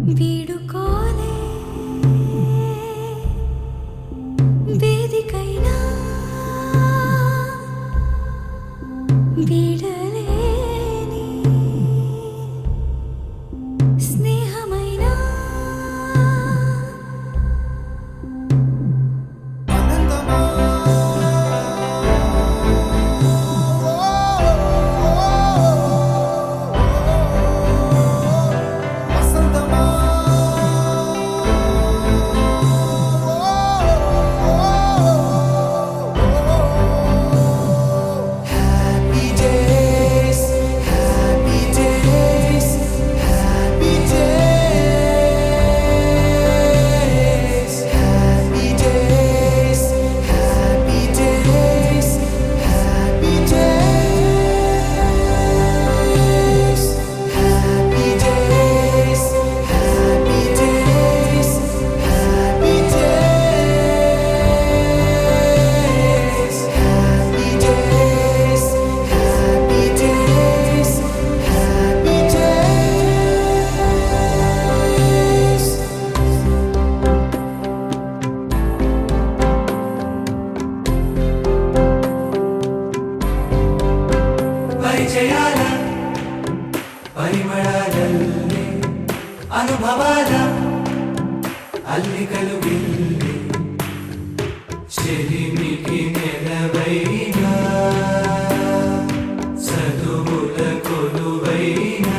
వీడుకోలే వేదికైనా వీడలేని స్నేహమైనా పరిచయాల పరిమళాలల్లే అనుభవాల అల్లికలు విల్లి చెలిమికి నెలవైనా చదువుల కొలువైనా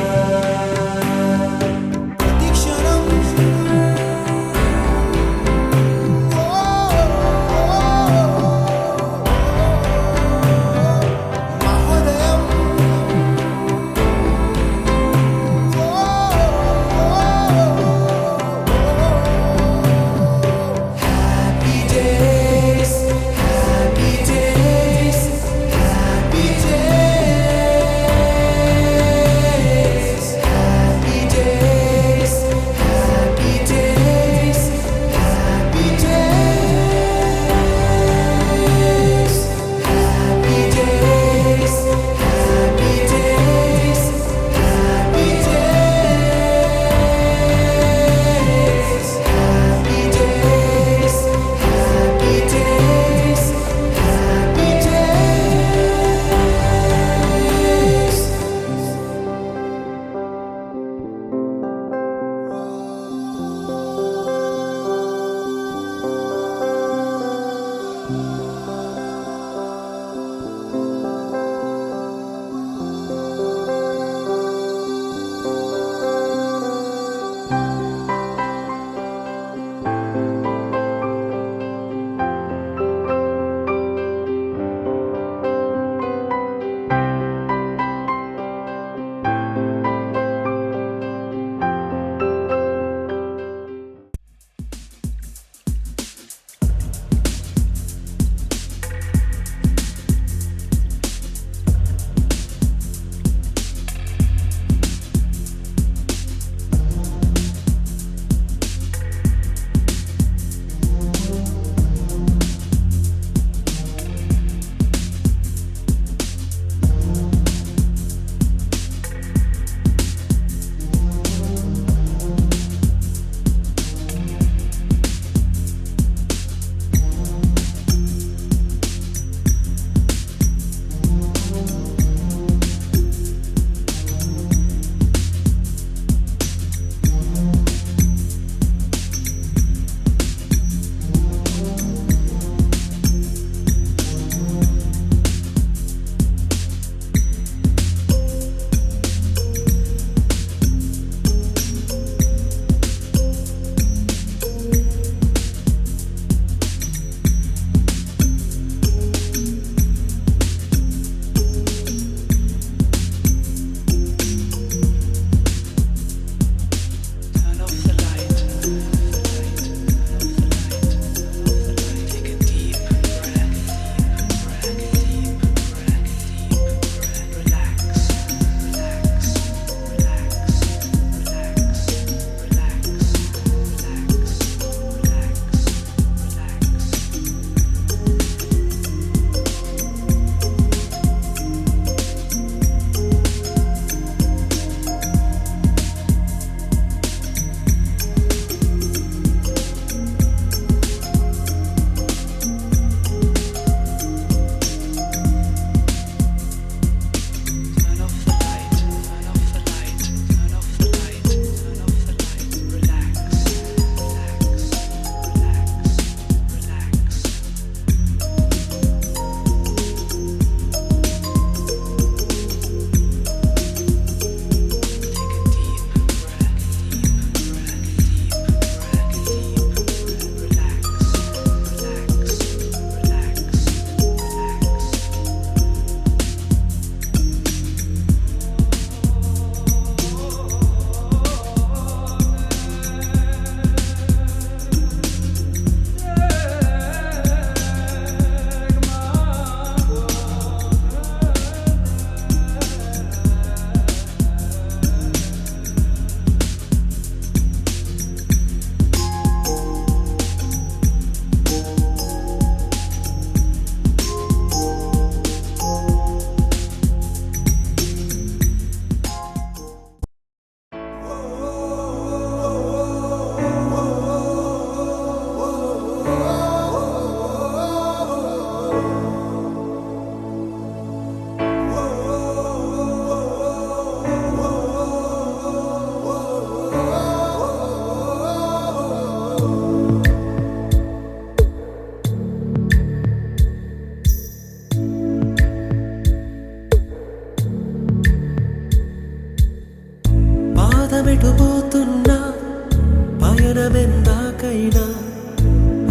పయనమెందాకైనా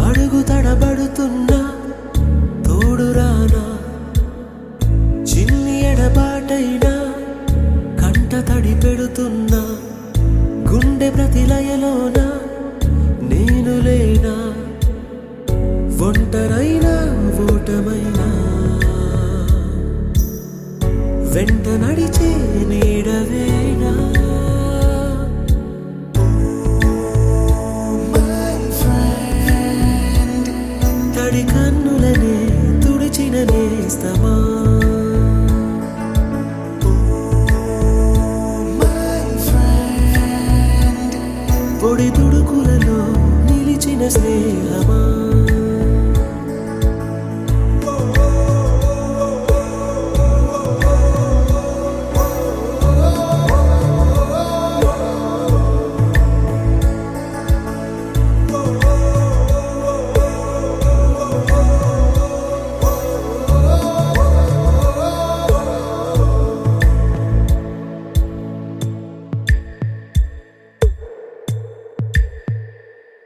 అడుగు తడబడుతున్నా తోడురానా చిన్ని ఎడబాటైనా కంట తడి పెడుతున్నా గుండె ప్రతిలయలోన నేను లేనా ఒంటరైనా ఓటమైనా వెంట నడిచే నీడవేనా తడి కన్నులనే తుడిచిన నేస్తమా పొడి తుడుకులలో నిలిచిన స్నేహమా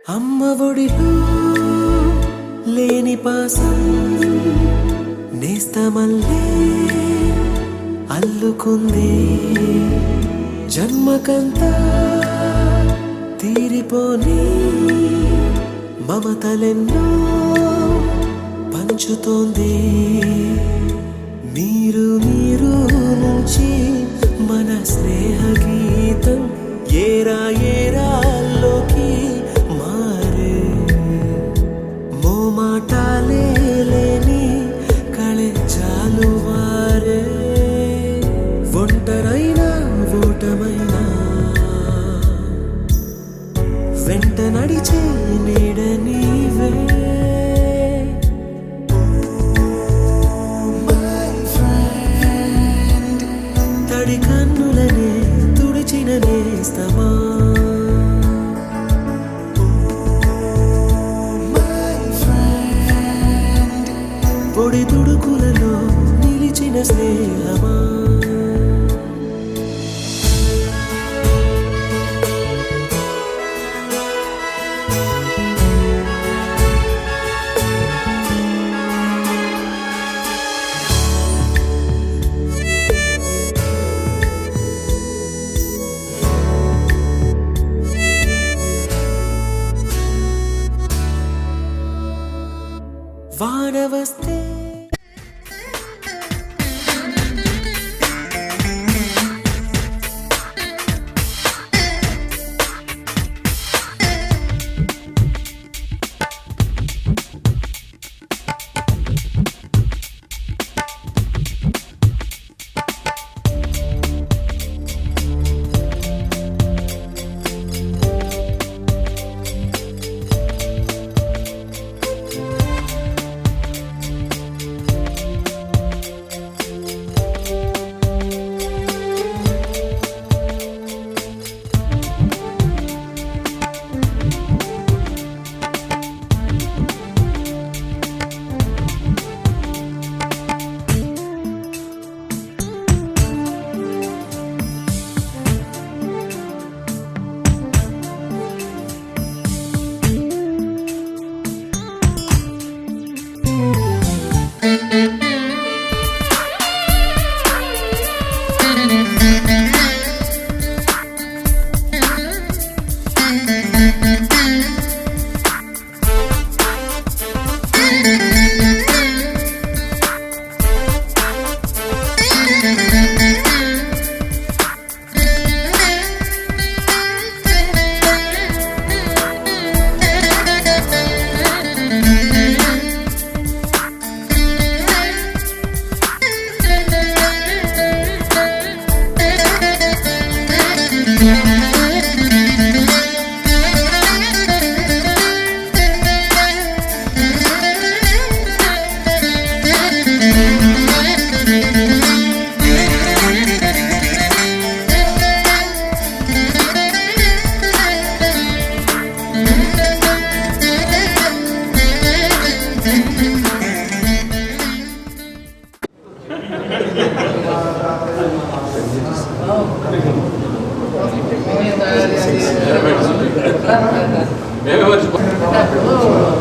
అమ్మ ఒడిలో లేని పాసం నేస్తమల్లే అల్లుకుంది జన్మకంతా తీరిపోని మమతలెన్నో పంచుతోంది మీరు నుంచి మన స్నేహ గీతం ఏరా ఏరాల్లోకి మారే మోమాటాలే లేని కళే చాలు వారే ఒంటరైనా ఓటమైనా వెంట నడిచే నీడ నీవే తడి కన్నులనే తుడిచిన నేస్తమా పొడి తుడుకులలో నిలిచిన స్నేహమా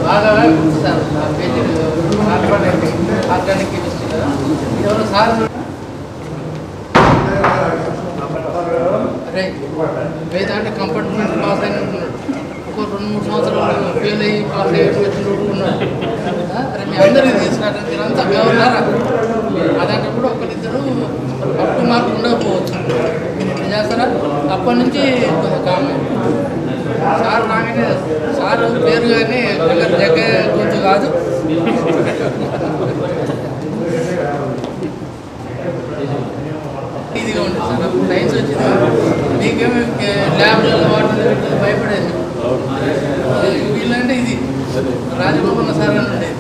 బాగా సార్ ఆర్గానిక్ కెమిస్ట్రీ కదా ఎవరో సార్ అరే వేద అంటే కంపార్ట్మెంట్ పాస్ అయిన ఉంటున్నాడు ఒక 2-3 సంవత్సరాలు ఫెయిల్ అయ్యి పాస్ అయ్యి వచ్చిన ఉన్నాడు. అరే మీ అందరికీ తీసుకున్నారు మీరంతా గవర్నరా అదంటే కూడా ఒకరిద్దరు అప్పు మార్కు ఉండకపోవచ్చు. మీరు ఎట్లా చేస్తారా? అప్పటి నుంచి కొంచెం కామన్ సార్ రాగానే సార్ పేరు కానీ జగ్గ కొంచెం కాదు. ఇదిగా ఉండేది సార్ అప్పుడు సైన్స్ వచ్చింది మీకేమో ల్యాబ్లలో వాటర్ భయపడేది. వీళ్ళంటే ఇది రాజభవన్ సార్ అని ఉండేది.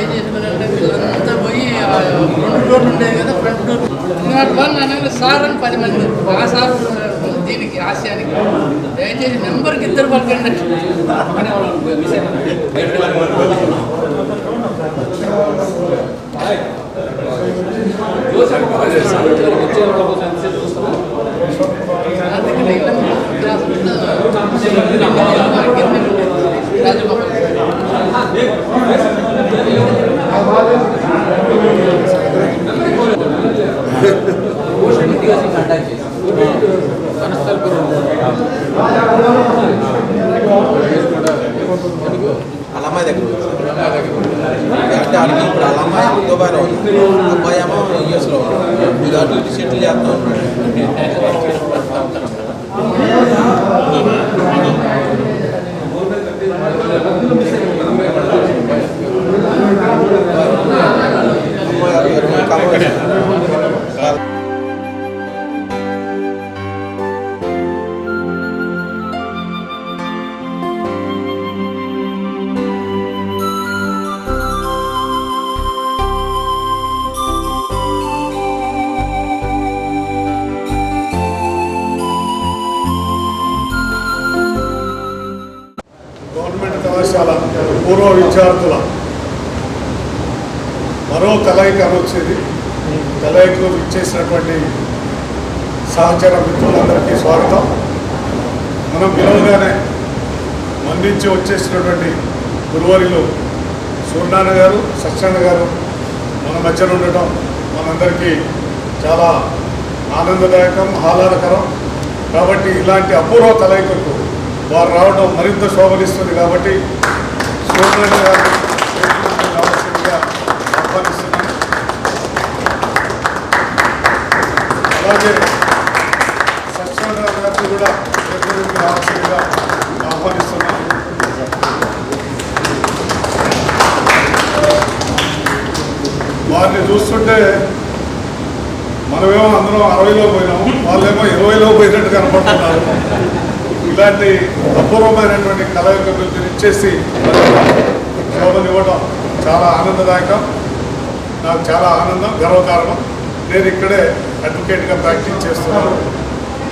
ఏం చేసుకున్నారంటే వీళ్ళంతా పోయి 2 డోర్లు ఉండేది కదా ఫ్రంట్ డోర్ అనగా సార్ అని 10 మంది ఆ సార్ దీనికి ఆశయానికి దయచేసి నెంబర్కి 2 పలకండి. అమ్మాయి దగ్గర అంటే ఆడికి ఇప్పుడు వాళ్ళ అమ్మాయి దుబాయ్లో ఉంది, అబ్బాయి ఏమో యూఎస్లో ఉంది. ఇది అటు ఇటు సెటిల్ చేస్తూ ఉన్నాడు. గవర్నమెంట్ కళాశాల పూర్వ విద్యార్థుల మరో కలయిక వచ్చేది. కలయికలో ఇచ్చేసినటువంటి సహచర మిత్రులందరికీ స్వాగతం. మనం పిలవగానే మందించి వచ్చేసినటువంటి గురువారిలో సూర్యనారాయణ గారు, సత్యనారాయణ గారు మన మధ్యన ఉండటం మనందరికీ చాలా ఆనందదాయకం, ఆహ్లాదకరం. కాబట్టి ఇలాంటి అపూర్వ కలయికకు వారు రావడం మరింత శోభనిస్తుంది. కాబట్టి సూర్యనారాయణ గారు కావాల్సిందిగా ఆహ్వానిస్తున్నాను. అలాగే సత్యనారాయణ గారిని కూడా కావాల్సిందిగా ఆహ్వానిస్తున్నాను. వారిని చూస్తుంటే మనమేమో అందరం 60లో పోయినాము, వాళ్ళేమో 20లో పోయినట్టు కనపడుతున్నారు. ఇలాంటి అపూర్వమైనటువంటి కలయిక ఇచ్చేసి శోభనివ్వడం చాలా ఆనందదాయకం. నాకు చాలా ఆనందం, గర్వకారణం. నేను ఇక్కడే అడ్వకేట్గా ప్రాక్టీస్ చేస్తున్నాను.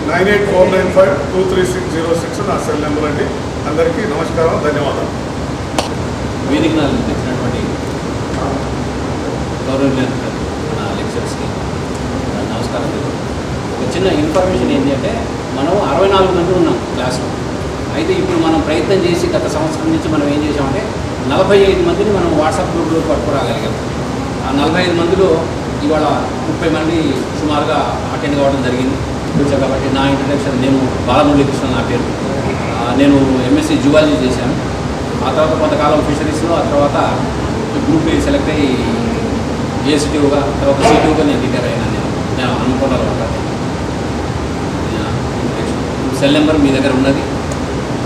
9849523606 నా సెల్ నెంబర్ అండి. అందరికీ నమస్కారం, ధన్యవాదాలు. వేదిక తెచ్చినటువంటి గౌరవ మన లెక్చర్స్కి నమస్కారం. ఒక చిన్న ఇన్ఫర్మేషన్ ఏంటి అంటే మనం 64 గంటలు ఉన్నాం క్లాస్లో. అయితే ఇప్పుడు మనం ప్రయత్నం చేసి గత సంవత్సరం నుంచి మనం ఏం చేసామంటే 45 మందిని మనం వాట్సాప్ గ్రూప్లో పట్టుకురాగలిగాం. ఆ 45 మందిలో ఇవాళ 30 మంది సుమారుగా అటెండ్ కావడం జరిగింది. కాబట్టి నా ఇంట్రడక్షన్, నేను బాలమురళీకృష్ణ నా పేరు. నేను ఎంఎస్సీ జువాలజీ చేశాను. ఆ తర్వాత కొంతకాలం ఫిషరీస్లో, ఆ తర్వాత గ్రూప్ సెలెక్ట్ అయ్యి ఏసీటీఓగా, తర్వాత సిటీఓగా నేను రిటైర్ అయినా. నేను అనుకోవడం ఉంటాను. సెల్ నెంబర్ మీ దగ్గర ఉన్నది,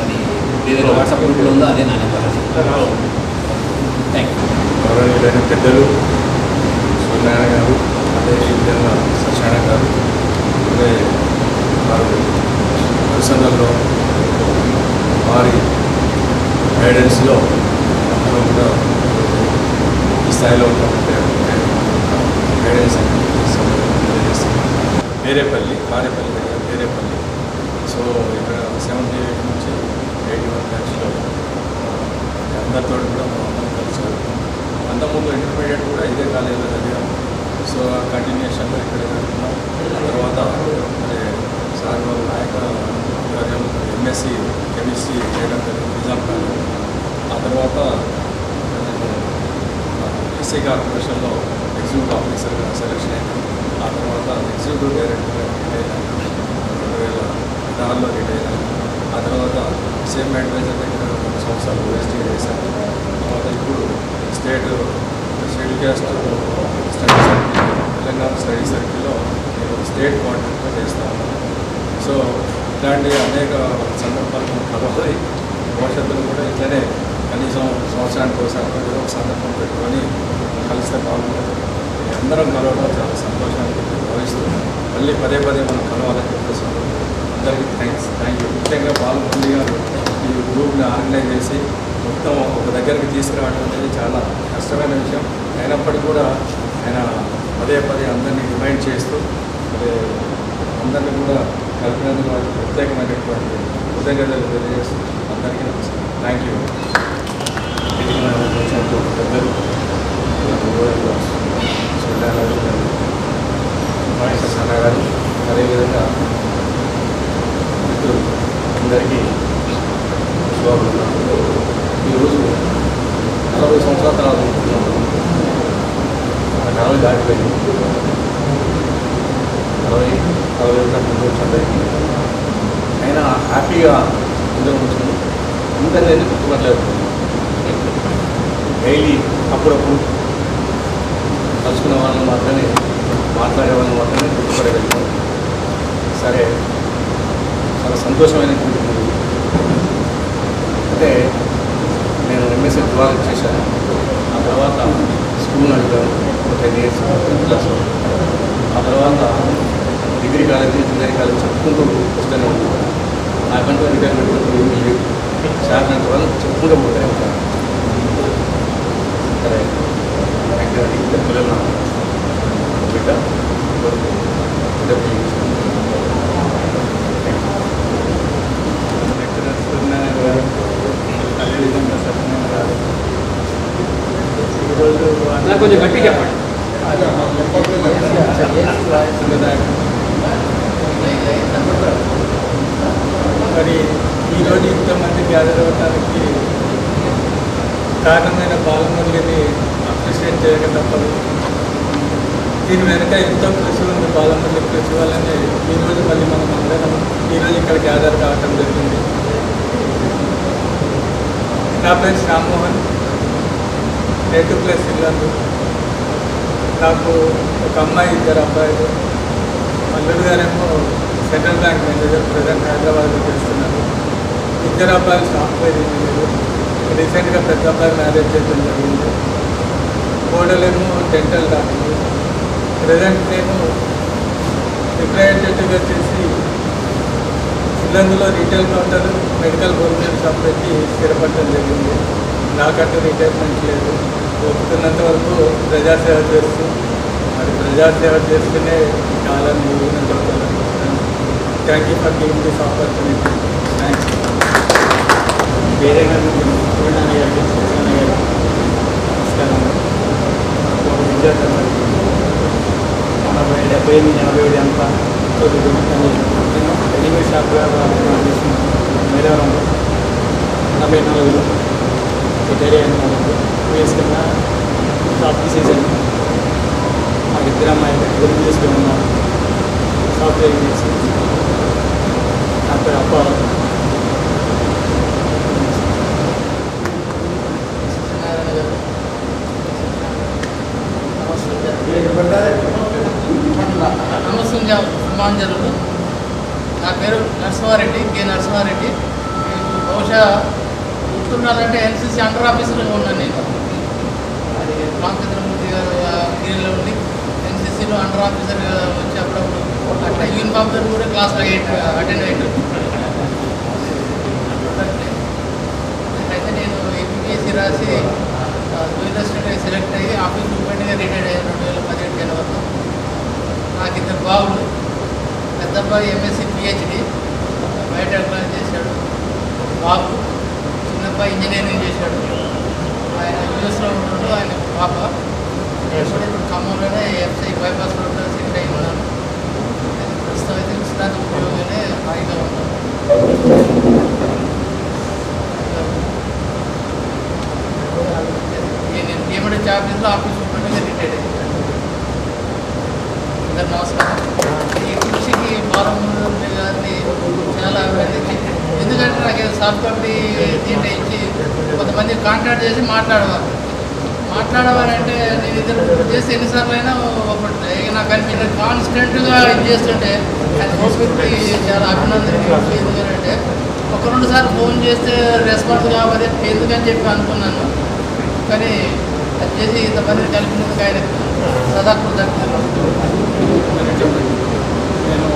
అది మీ దగ్గర వాట్సాప్ గ్రూప్లో ఉందో అదే నా నెంబర్. Thank you. గౌరవనీయులైన పెద్దలు సూర్యనారాయణ గారు, అదేవిధంగా సత్యనారాయణ గారు, అదే వారు పరిశ్రమల్లో వారి గైడెన్స్లో అందరూ కూడా ఈ స్థాయిలో ఉన్నటువంటి గైడెన్స్ వేరేపల్లి, కారేపల్లి దగ్గర వేరేపల్లి. సో ఇక్కడ 78 నుంచి 81 బ్యాచ్లో అందరితో కూడా మనం అందరం కలిసి అంతకుముందు ఇంటర్మీడియట్ కూడా ఇదే కాలేజీలో చదివాం. సో ఆ కంటిన్యూషన్లో ఇక్కడ ఉన్నాం. తర్వాత మరి సార్ వాళ్ళ నాయక ఎంఎస్సి కెమిస్ట్రీ చేయడం జరిగింది నిజాం కాలేజ్. ఆ తర్వాత నేను ఎస్సీ కార్పొరేషన్లో ఎగ్జిక్యూటివ్ ఆఫీసర్గా సెలెక్షన్ అయ్యాను. ఆ తర్వాత ఎగ్జిక్యూటివ్ డైరెక్టర్గా రిటైర్ అయ్యాను. 2006లో రిటైర్ అయ్యాను. ఆ తర్వాత సేమ్ అడ్వైజర్ దగ్గర 2 సంవత్సరాలు ఓఎస్టీ చేశాను. తర్వాత ఇప్పుడు state schedule caste study circle, Telangana study సర్కిల్లో నేను స్టేట్ కోఆర్డినేటర్గా చేస్తా ఉన్నాను. సో ఇట్లాంటి అనేక సందర్భాలు కలవాలి. భవిష్యత్తులో కూడా ఇట్లనే కనీసం సంవత్సరానికి ఒకసారి ఏదో ఒక సందర్భం పెట్టుకొని కలిస్తే బాగుంటుంది. అందరం కలవడం చాలా సంతోషాన్ని భావిస్తూ మళ్ళీ పదే మనం కలవాలని చెప్పేసి అందరికీ థ్యాంక్ యూ. ముఖ్యంగా బాలమురళి గారు ఈ గ్రూప్ని ఆర్గనైజ్ చేసి మొత్తం ఒక దగ్గరికి తీసుకురావడం అనేది చాలా కష్టమైన విషయం. అయినప్పటికీ కూడా ఆయన పదే అందరినీ రిమైండ్ చేస్తూ అందరినీ కూడా కలిపినందుకు వారికి ప్రత్యేకమైనటువంటి కృతజ్ఞతలు తెలియజేస్తూ అందరికీ నమస్కారం. Thank you. పెద్దలు సన్న గారు, అదేవిధంగా మిత్రులు అందరికీ శుభాకాంక్షలు. ఈరోజు 40 సంవత్సరాల తర్వాత ఉంటున్నాం. ఆ కాలం దాటిపోయింది. 40 ముందు అందరికీ అయినా హ్యాపీగా అందరూ ఉంటున్నాం. ఇంతనేది గుర్తుపట్టలేదు. డైలీ అప్పుడప్పుడు కలుసుకునే వాళ్ళని మాత్రమే, మాట్లాడే వాళ్ళని మాత్రమే గుర్తుపడగలుగుతాం. సరే, చాలా సంతోషమైనటువంటి అంటే నేను ఎంఎస్సీ ద్వారా చేశాను. ఆ తర్వాత స్కూల్ అడిగాను 10 years క్లాస్. ఆ తర్వాత డిగ్రీ కాలేజ్, ఇంజనీరింగ్ కాలేజ్ చెప్పుకుంటూ వస్తూనే ఉంటాను. నాకంటూ రిటైర్మెంట్ ఏమీ లేదు. శాఖనంత వాళ్ళు చెప్పుకుంటూ పోతూనే ఉంటాను. సరే, ఇద్దరు పిల్లలు బిడ్డ సత్యనారాయణ గారు, అదేవిధంగా సత్యనారాయణ గారు ఈరోజు కొంచెం గట్టి చెప్పండి. మరి ఈరోజు ఇంతమంది గ్యాదర్ అవ్వడానికి కారణమైన బాలమురళిని అప్రిషియేట్ చేయక తప్పదు. దీని వెనుక ఎంతో కృషి ఉంది. బాలమురళి కృషి వల్లనే ఈరోజు మళ్ళీ మనం అందరం ఈరోజు ఇక్కడ గ్యాదర్ కావటం జరిగింది. నా పేరు శ్యామ్మోహన్, నేటివ్ ప్లేస్ ఇల్లందు. నాకు ఒక అమ్మాయి, 2 అబ్బాయిలు. అల్లుడు గారేమో సెంట్రల్ బ్యాంక్ మేనేజర్, ప్రజెంట్ హైదరాబాద్లో చేస్తున్నారు. 2 అబ్బాయిలు సాఫ్ట్వేర్ ఇంజనీర్. రీసెంట్గా పెద్ద అబ్బాయి మ్యారేజ్ చేయడం జరిగింది. కోడలేమో డెంటల్ డాక్టర్. ప్రజెంట్ నేను రిప్రజెంటేటివ్గా చేసి ఇల్లందులో retail counter, medical wholesale shop పెట్టి స్థిరపడటం జరిగింది. నాకంటూ రిటైర్మెంట్ లేదు. ఒప్పుకున్నంత వరకు ప్రజాసేవ చేస్తూ, మరి ప్రజాసేవ చేస్తూనే కాలాన్ని ముగినందుకు thank you for giving this opportunity. Thanks. వేరే గారు, సూర్యనారాయణ గారికి, సత్యనారాయణ గారు నమస్కారం. విద్యార్థులు 78 అంతా రెడీమేడ్ షాప్ మేడారంలో 84లో రిటైర్ అయిన వాళ్ళకు 2 years కన్నా షాప్ తీసేసాను. నాకు 2 అమ్మాయిలు, 2 చేసుకుని ఉన్నారు. సాఫ్ట్వేర్ చేసి నా పేరు అప్ప. నమస్కారం సుమాంజలు. నా పేరు నరసింహారెడ్డి, కె నరసింహారెడ్డి. బహుశా గుర్తున్నానంటే ఎన్సీసీ అండర్ ఆఫీసర్గా ఉన్నాను నేను. అది రామచంద్రమూర్తి గారు పీరియడ్లో ఉండి ఎన్సీసీలో అండర్ ఆఫీసర్గా వచ్చి అప్పుడప్పుడు అట్లా యూనిఫామ్తో కూడా క్లాస్లో అటెండ్ అయ్యాను. అయితే నేను ఏపీఎస్సీ రాసి యూనివర్సిటీ సెలెక్ట్ అయ్యి ఆఫీస్ సూపరింటెండెంట్గా రిటైర్డ్ అయ్యాను 2017 జనవరిలో. నాకు 2 బాబులు. పెద్ద అబ్బాయి ఎంఎస్సీ పిహెచ్డి బయోటెక్నాలజీ చేశాడు బాబు. చిన్న అబ్బాయి ఇంజనీరింగ్ చేశాడు. ఆయన యూఎస్లో ఉంటుండో ఆయన పాప. ఇప్పుడు ఖమ్మంలోనే ఎఫ్సీ బైపాస్ రోడ్లో సెటిల్ అయి ఉన్నాను. ప్రస్తుతం అయితే విశ్రాంతి ఉద్యోగంగానే హాయిగా ఉన్నాను. ఒక్కొక్కటి దీంట్లో ఇచ్చి కొంతమంది కాంటాక్ట్ చేసి మాట్లాడవాలంటే నేను ఇద్దరు చేసి ఎన్నిసార్లు అయినా ఒకటి నాకు అనిపించింది కాన్స్టెంట్గా ఇది చేస్తుంటే అది ఓపికకి చాలా అభినందన. ఎందుకంటే ఒక 2 సార్లు ఫోన్ చేస్తే రెస్పాన్స్ కావాలి ఎందుకని చెప్పి అనుకున్నాను. కానీ అది చేసి ఇంతమందిని కలిపినందుకు ఆయన సదాకృతజ్ఞతలు. నేను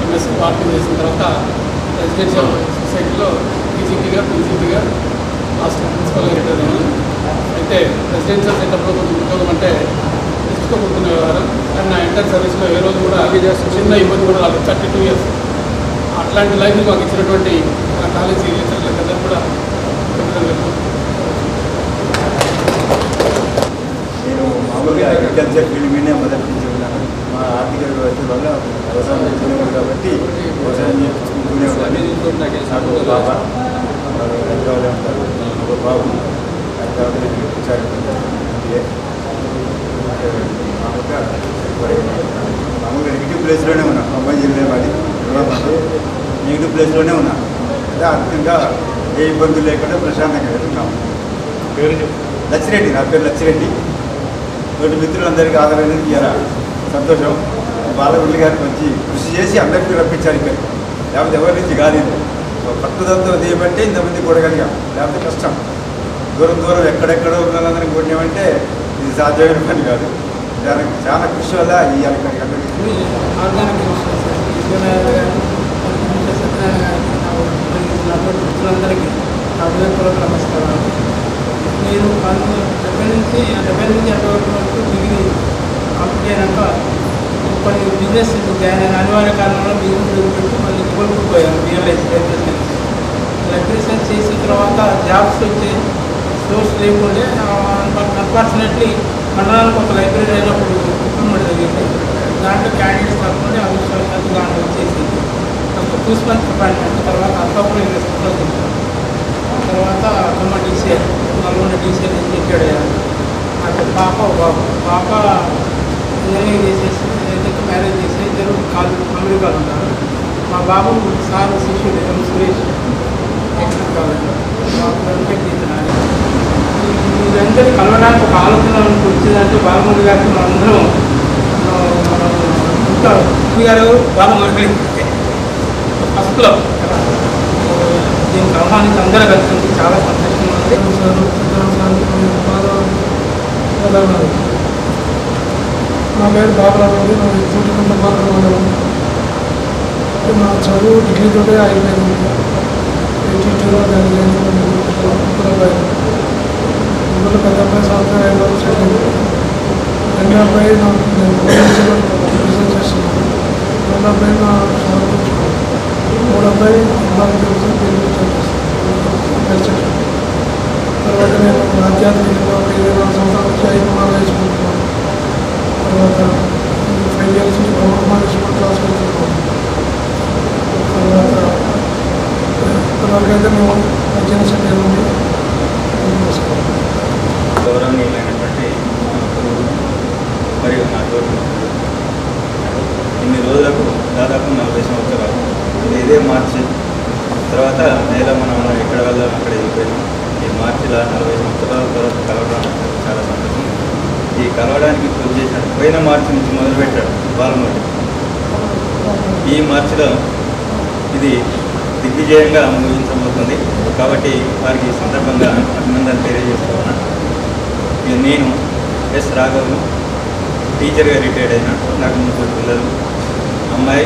ఎంఎస్సీ పార్టీ చేసిన తర్వాత రెసిడెన్షియల్ సొసైటీలో పీజీపీగా లాస్ట్ ప్రిన్సిపల్గా రిటైర్ అయ్యాను. అయితే రెసిడెన్షియల్ సెటప్లో కొంచెం ఉద్యోగం అంటే రిస్క్తో కూడుకునే వ్యవహారం. కానీ నా ఎంటర్ సర్వీస్లో ఏ రోజు కూడా చిన్న ఇబ్బంది కూడా రాలేదు. 32 years అట్లాంటి లైఫ్ని మాకు ఇచ్చినటువంటి నా కాలేజీ లెక్చర్లకు అందరూ కూడా నేను మామూలుగా అగ్రికల్చర్ ఫీల్డ్ మీదే మొదటి నుంచి ఉన్నాను. మా ఆర్థిక వ్యవస్థ వల్ల వ్యవసాయం చేస్తున్నాను కాబట్టి వ్యవసాయం చేసుకుంటూనే ఉన్నాను. నాకు బాబా హైదరాబాద్లో ఉంటారు. ఒక బాబు హైదరాబాద్లో మామూలుగా నెగిటివ్ ప్లేస్లోనే ఉన్నాను. అమ్మాయి జిల్లా వాడి నెగిటివ్ ప్లేస్లోనే ఉన్నాను. అదే ఆర్థికంగా ఏ ఇబ్బందులు లేకుండా ప్రశాంతంగా వెళ్తున్నాము. లచ్చిరెడ్డి, నా పేరు లచ్చిరెడ్డి. తోటి మిత్రులందరికీ ఆదరైనది ఇవాళ సంతోషం. బాలగుండ్లి గారికి మంచి కృషి చేసి అందరికీ రప్పించారు ఇక్కడ. లేకపోతే ఎవరి నుంచి కాదు. పట్టుదలతో చేయబట్టే ఇంతమంది కూడగలిగాం. లేకపోతే కష్టం. దూరం ఎక్కడెక్కడో ఉన్నదందరినీ కూడినామంటే ఇది సాధ్యమైన పని కాదు. దానికి చాలా కృషి వల్ల ఇవాళ ఇక్కడికి అందరికీ మిత్రులందరికీ నా హృదయపూర్వక నమస్కారాలు. నేను 70 నుంచి 80 వరకు డిగ్రీ కంప్లీట్ అయినాక కొన్ని బిజినెస్ జాయిన్ అయిన అనివార్య కారణంలో బిజినెస్ పెట్టి మళ్ళీ కోల్పోయాను. పోయాను రియలైజ్ లైబ్రరీస్ చేసిన తర్వాత జాబ్స్ వచ్చే సోర్స్ లేకుండే. అన్ఫార్చునేట్లీ మండలానికి ఒక లైబ్రరీ అయినప్పుడు రిక్రూట్మెంట్ జరిగింది. దాంట్లో క్యాండిడేట్స్ కాకుండా అవిశ్వాసాలు దాంట్లో వచ్చేసింది. ఒక 2 months అపాయింట్మెంట్ తర్వాత అంతప్పుడు స్కూల్లో తింటాను. తర్వాత అమ్మ డీసీఎల్ నల్గొండ డీసీఎల్ ఎడ్యుకేట్ అయ్యాను. నాకు పాప బాబు. పాప ఇంజనీరింగ్ చేసేసి ఏదైతే మ్యారేజ్ చేసి ఇద్దరు అమెరికాలో ఉంటారు. మా బాబు సార్ శిష్యుడు ఎం సురేష్ టెక్నికల్ కాలేజ్ బాబు ఎంటెక్ చేసినారు. వీళ్ళందరూ కలవడానికి ఒక ఆలోచన వచ్చిందంటే బాలమురళి గారికి మనందరం ఇంకా గారు బాలమురళి ఫస్ట్లో దీనికి ఆహ్వానించి అందరూ కలిసి చాలా సంతోషంగా ఉంది. నా పేరు బాబురావు. నాది తూటికొండ మండలం. నా చదువు డిగ్రీతోటే అయిపోయింది. 82లో ఇందులో పెద్ద అబ్బాయి సాఫ్ట్వేర్ హైదరాబాద్ సెటిల్ అయింది. రెండో అబ్బాయి నాకు బిజినెస్ చేస్తున్నాను. రెండో అబ్బాయి నా షాప్ ఉంచుకున్నాను. మూడో అబ్బాయి తర్వాత నేను ఆధ్యాత్మికంగా 24 సంవత్సరాల నుంచి 5 మాల వేసుకుంటున్నాను. తర్వాత 5 years నుంచి బ్రహ్మకుమారేశ్వర క్లాస్ వెళ్తున్నాను. తర్వాతకైతే మేము అధ్యయన సెంటర్ ఉంది. గౌరవనీయులైనటువంటి మరియు నా తోటి ఇన్ని రోజులకు దాదాపు 40 సంవత్సరాలు. ఇదే మార్చి తర్వాత నేల మనం ఎక్కడ వెళ్ళాం అక్కడ వెళ్ళిపోయాం. ఈ మార్చిలో 40 సంవత్సరాల తర్వాత కలవడం చాలా సంతోషం. ఈ కలవడానికి కృషి చేశాడు. పోయిన మార్చి నుంచి మొదలుపెట్టాడు బాలమురళి. ఈ మార్చిలో ఇది దిగ్విజయంగా ముగించబోతుంది. కాబట్టి వారికి ఈ సందర్భంగా అభినందనలు తెలియజేస్తున్నాను. నేను ఎస్ రాఘవను, టీచర్గా రిటైర్డ్ అయినా. నాకు 3 పిల్లలు, అమ్మాయి,